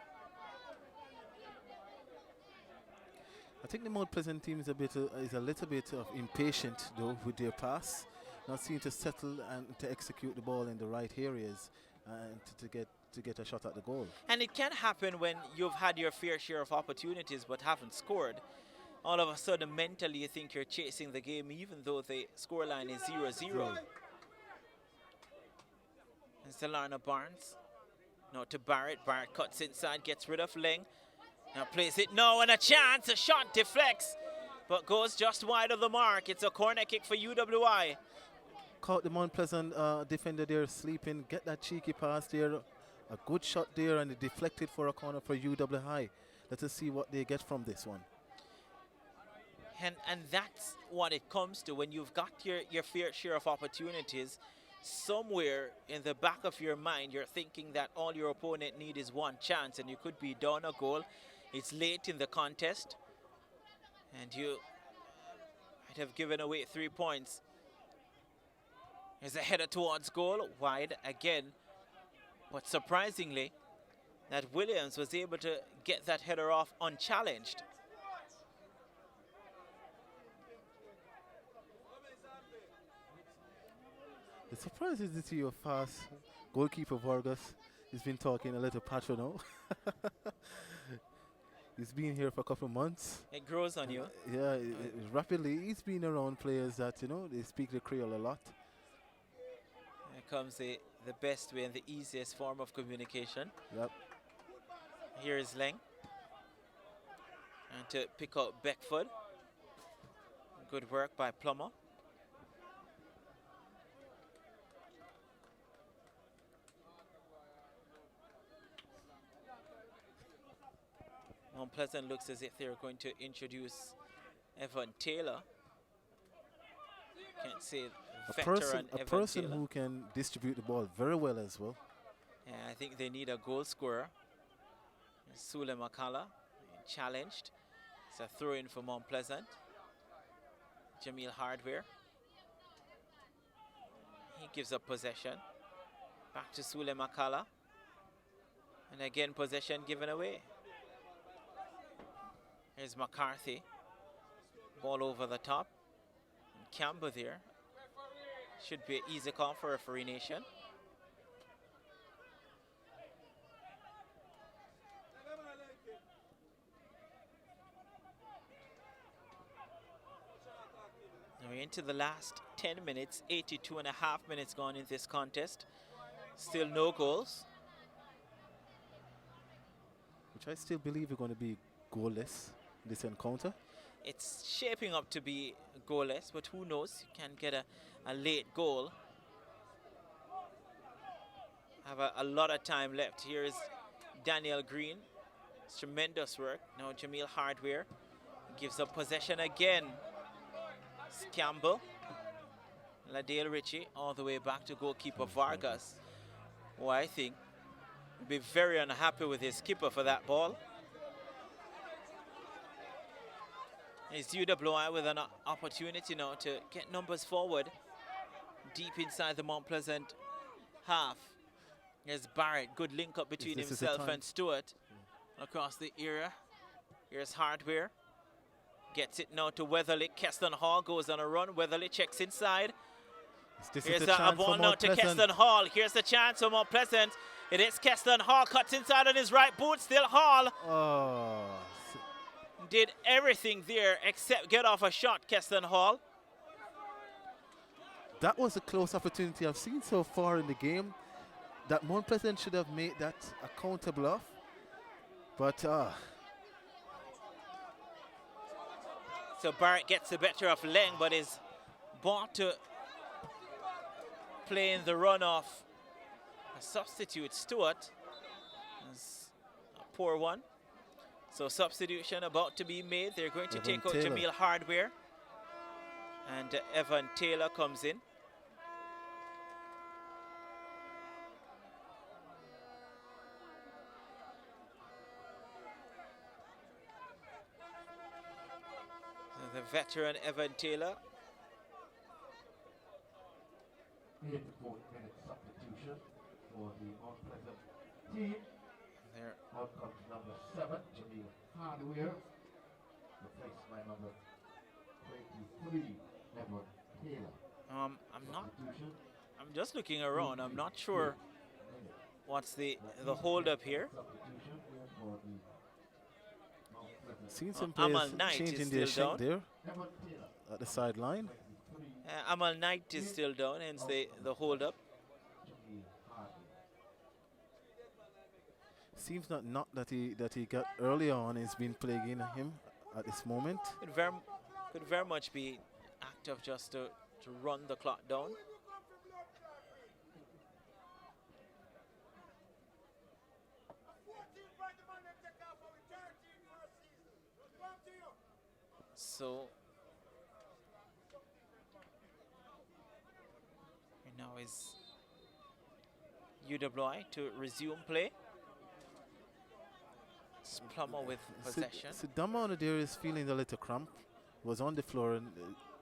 I think the Mount Pleasant team is a little bit impatient though with their pass, not seeming to settle and to execute the ball in the right areas and to get a shot at the goal. And it can happen when you've had your fair share of opportunities but haven't scored. All of a sudden mentally you think you're chasing the game even though the scoreline is 0-0. And Zalana Barnes. Now to Barrett. Barrett cuts inside, gets rid of Leng. Now plays it now and a chance. A shot deflects, but goes just wide of the mark. It's a corner kick for UWI. Caught the Mount Pleasant defender there sleeping. Get that cheeky pass there. A good shot there and it deflected for a corner for UWI. Let us see what they get from this one. And that's what it comes to when you've got your fair share of opportunities. Somewhere in the back of your mind, you're thinking that all your opponent need is one chance and you could be down a goal. It's late in the contest and you might have given away 3 points. There's a header towards goal, wide again. But surprisingly, that Williams was able to get that header off unchallenged. The surprise is to see your fast goalkeeper Vargas. He's been talking a little patro now. He's been here for a couple of months. It grows on you. Yeah, rapidly. He's been around players that, they speak the Creole a lot. Here comes the best way and the easiest form of communication. Yep. Here is Leng. And to pick out Beckford. Good work by Plummer. Mount Pleasant looks as if they're going to introduce Evan Taylor. Can't say veteran A Evan person Taylor. who can distribute the ball very well as well. Yeah, I think they need a goal scorer. Sule Makala challenged. It's a throw in for Mount Pleasant. Jamil Hardware. He gives up possession. Back to Sule Makala. And again, possession given away. Here's McCarthy. Ball over the top. And Campbell there. Should be an easy call for referee nation. Now we're into the last 10 minutes, 82.5 minutes gone in this contest. Still no goals. Which I still believe are going to be goalless in this encounter. It's shaping up to be goalless, but who knows? You can get a late goal. Have a lot of time left. Here's Daniel Green. It's tremendous work. Now Jamil Hardware gives up possession again. It's Campbell. Ladale Ritchie all the way back to goalkeeper Vargas, who I think will be very unhappy with his keeper for that ball. It's UWI with an opportunity now to get numbers forward deep inside the Mount Pleasant half. Here's Barrett, good link up between himself and Stewart across the area. Here's Hardware, gets it now to Weatherly. Keston Hall goes on a run. Weatherly checks inside. Here's a ball now to Keston Hall. Here's the chance for Mount Pleasant. It is Keston Hall, cuts inside on his right boot. Still Hall. Oh. Did everything there except get off a shot, Keston Hall. That was a close opportunity I've seen so far in the game. That Mount Pleasant should have made that a counter bluff. But so Barrett gets the better of Leng, but is bought to playing the run off a substitute Stewart. That's a poor one. So substitution about to be made. They're going to take out Jamil Hardware. And Evan Taylor comes in. So the veteran Evan Taylor. 8-4-minute substitution for the Mount Pleasant team. There. Out comes number 7, Jamil Hardware, replaced by number 23, Edward Taylor. I'm just looking around. I'm not sure what's the hold up here. seen some players changing their shape there at the sideline. Amal Knight is still down, hence the hold up. Seems not that he got earlier on has been plaguing him at this moment. Could very much be act of just to run the clock down. So now is UWI to resume play. Plummer with possession. So Dama there is feeling a little cramp. Was on the floor and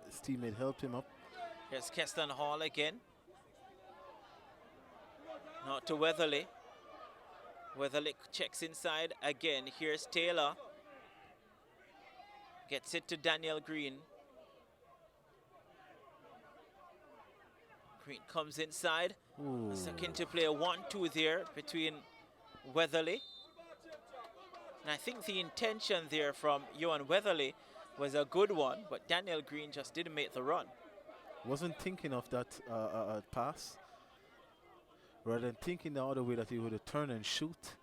his teammate helped him up. Here's Keston Hall again. Now to Weatherly. Weatherly checks inside again. Here's Taylor. Gets it to Daniel Green. Green comes inside. Ooh. Second to play a 1-2 there between Weatherly. And I think the intention there from Johan Weatherly was a good one, but Daniel Green just didn't make the run. Wasn't thinking of that pass. Rather than thinking the other way that he would have turned and shoot.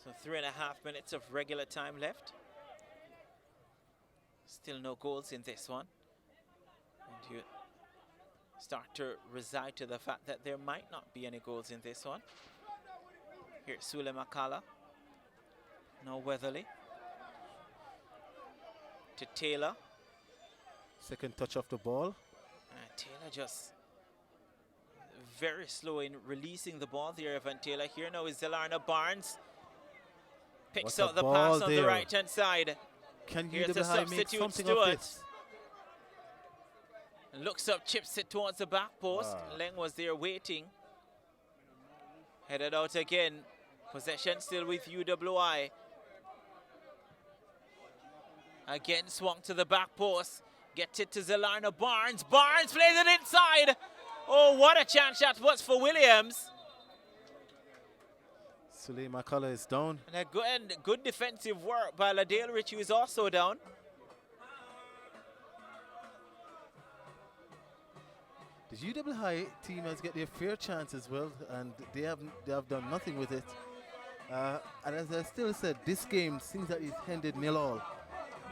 So 3.5 minutes of regular time left. Still no goals in this one. And you start to reside to the fact that there might not be any goals in this one. Here's Sule Makala. Now Weatherly. To Taylor. Second touch of the ball. Taylor just very slow in releasing the ball there. Evan Taylor here now is Zelarna Barnes. Picks What a out the ball pass on the there. right hand side. Can Here's the UWI make substitute something Stewart. of this? Looks up, chips it towards the back post. Leng was there waiting. Headed out again. Possession still with UWI. Again swung to the back post. Gets it to Zelarna Barnes. Barnes plays it inside. Oh, what a chance that was for Williams. Sule Makala is down. And a good defensive work by Ladale Rich, who is also down. The UWI team has get their fair chance as well, and they have done nothing with it. And as I still said, this game seems that it's ended 0-0.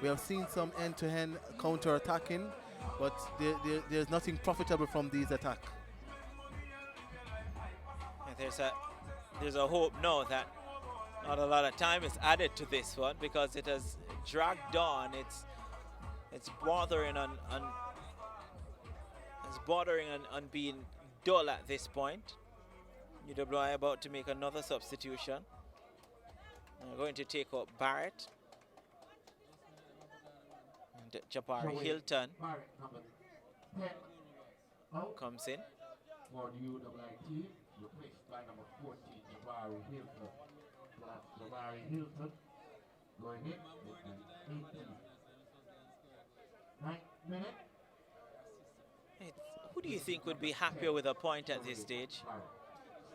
We have seen some end-to-end counter-attacking, but there's nothing profitable from these attacks. There's a hope now that not a lot of time is added to this one, because it has dragged on. It's bordering on being dull at this point. UWI about to make another substitution. They're going to take out Barrett. And Jabari Hilton Barrett, number 10, out comes in. for the UWI team, replaced by number 14, Jabari Hilton. So that's Jabari Hilton going in with the 89th minute. Who do you think would be happier with a point at this stage?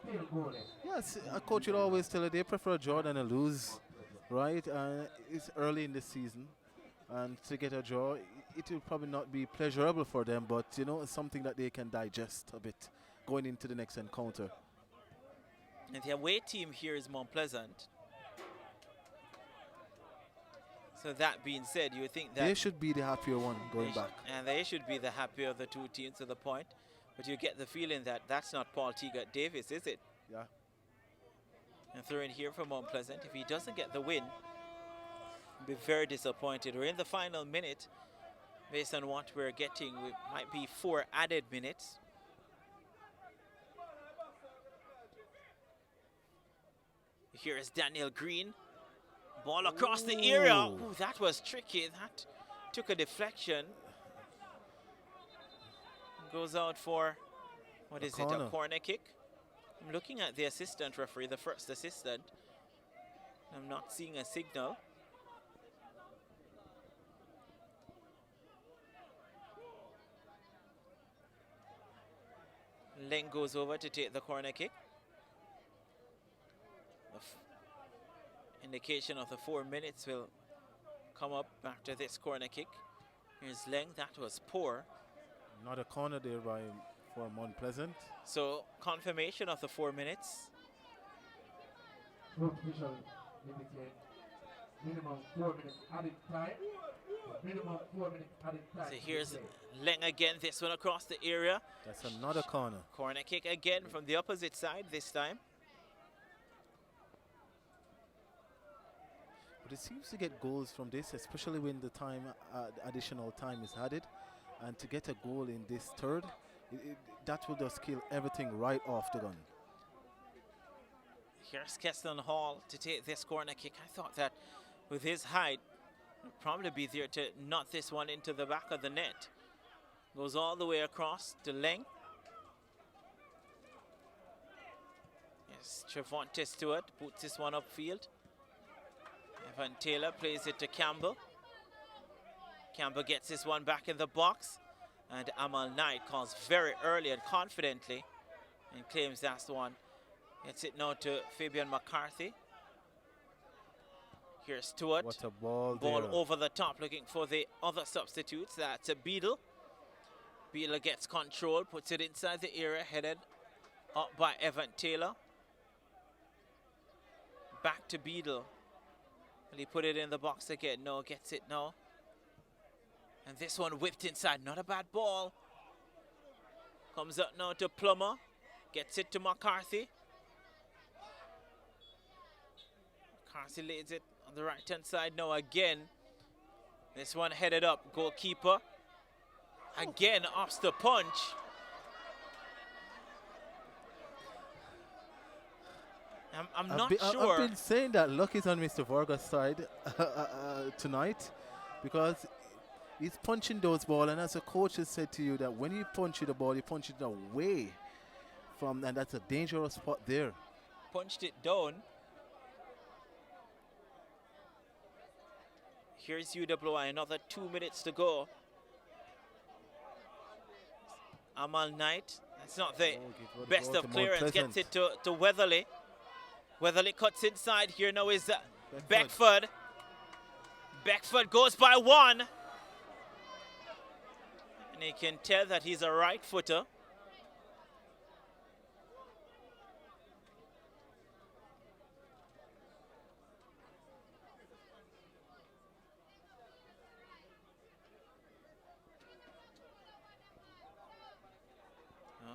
Still goalless. Yes, a coach would always tell you they prefer a draw than a lose, right? It's early in the season, and to get a draw, it will probably not be pleasurable for them, but you know, it's something that they can digest a bit going into the next encounter. And the away team here is Mount Pleasant. So that being said, you would think that They should be the happier one going back. And they should be the happier of the two teams to the point. But you get the feeling that that's not Paul Teagat Davis, is it? Yeah. And throw in here for Mount Pleasant. If he doesn't get the win, he'll be very disappointed. We're in the final minute. Based on what we're getting, we might be 4 added minutes. Here is Daniel Green. Ball across the area. Ooh, that was tricky. That took a deflection. Goes out for, what is it, a corner kick? I'm looking at the assistant referee, the first assistant. I'm not seeing a signal. Leng goes over to take the corner kick. Indication of the 4 minutes will come up after this corner kick. Here's Leng. That was poor. Not a corner there for Mount Pleasant. So confirmation of the 4 minutes. Both officials indicate minimum 4 minutes added time. Minimum 4 minutes added time. So here's Leng again. This one across the area. That's another corner. Corner kick again from the opposite side this time. But it seems to get goals from this, especially when the additional time is added. And to get a goal in this third, that will just kill everything right off the gun. Here's Keston Hall to take this corner kick. I thought that with his height, he'd probably be there to knot this one into the back of the net. Goes all the way across to Leng. Yes, Trevonte Stewart puts this one upfield. Evan Taylor plays it to Campbell. Campbell gets this one back in the box. And Amal Knight calls very early and confidently and claims that's the one. Gets it now to Fabian McCarthy. Here's Stewart. What a ball Ball there. over the top looking for the other substitutes. That's a Beadle. Beadle gets control, puts it inside the area, headed up by Evan Taylor. Back to Beadle. Will he put it in the box again? No, gets it now. And this one whipped inside. Not a bad ball. Comes up now to Plummer. Gets it to McCarthy. McCarthy lays it on the right-hand side now again. This one headed up. Goalkeeper. Again, ups the punch. I'm not sure. I've been saying that luck is on Mr. Vargas' side tonight, because he's punching those balls, and as a coach has said to you that when you punch the ball, you punch it away from, and that's a dangerous spot there. Punched it down. Here's UWI, another 2 minutes to go. Amal Knight, that's not the best of clearance, gets it to Weatherly. Weatherly cuts inside. Here now is Beckford. Beckford goes by one. And you can tell that he's a right footer.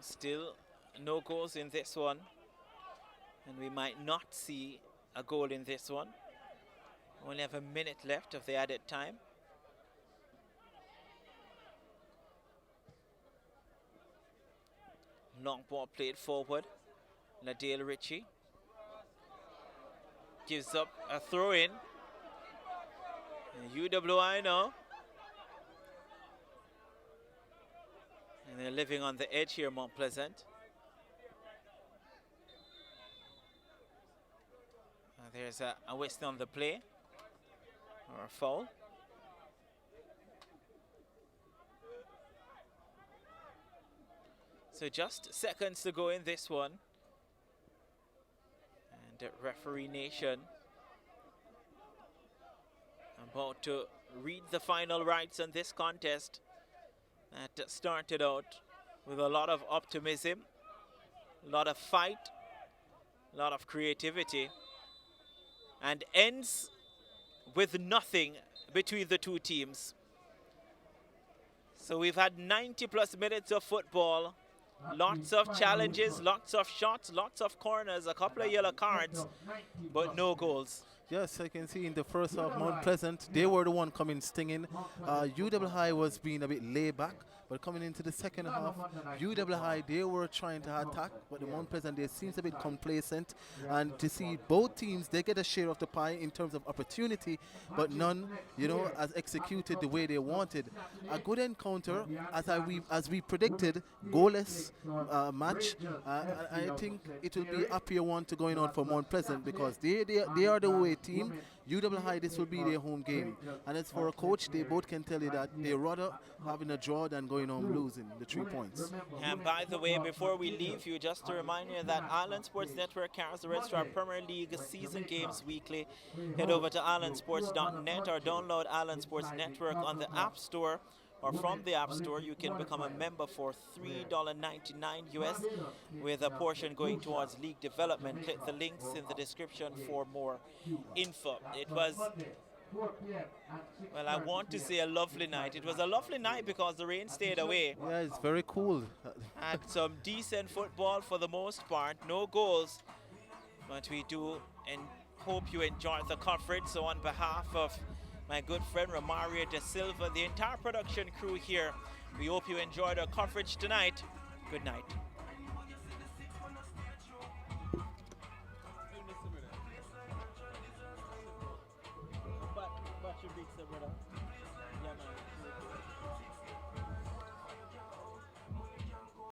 Still no goals in this one. And we might not see a goal in this one. Only have a minute left of the added time. Long ball played forward. Ladale Ritchie gives up a throw in. And UWI now. And they're living on the edge here, Mount Pleasant. There's a whistle on the play, or a foul. So just seconds to go in this one. And referee nation about to read the final rights on this contest that started out with a lot of optimism, a lot of fight, a lot of creativity, and ends with nothing between the two teams. So we've had 90+ minutes of football, lots of challenges, lots of shots, lots of corners, a couple of yellow cards, but no goals. Yes, I can see in the first half, Mount Pleasant, they were the one coming stinging. UWI was being a bit laid back, but coming into the second half, UWI, they were trying to attack, but the Mount Pleasant, they seems a bit complacent. And to see both teams, they get a share of the pie in terms of opportunity, but none, you know, as executed the way they wanted. A good encounter, as we predicted, goalless match. I think it will be a happier one to going on for Mount Pleasant, because they are the away team. UWI, this will be their home game. And as for a coach, they both can tell you that they rather having a draw than going home losing the 3 points. And by the way, before we leave you, just to remind you that Island Sports Network carries the rest of our Premier League season games weekly. Head over to islandsports.net or download Island Sports Network on the App Store, or from the App Store. You can become a member for $3.99 US, with a portion going towards league development. Click the links in the description for more info. It was, well, I want to say a lovely night. It was a lovely night because the rain stayed away. Yeah, it's very cool. And some decent football for the most part. No goals, but we do and hope you enjoyed the coverage. So on behalf of my good friend Romario De Silva, the entire production crew here, we hope you enjoyed our coverage tonight. Good night. But you beat the brother. Yeah, man.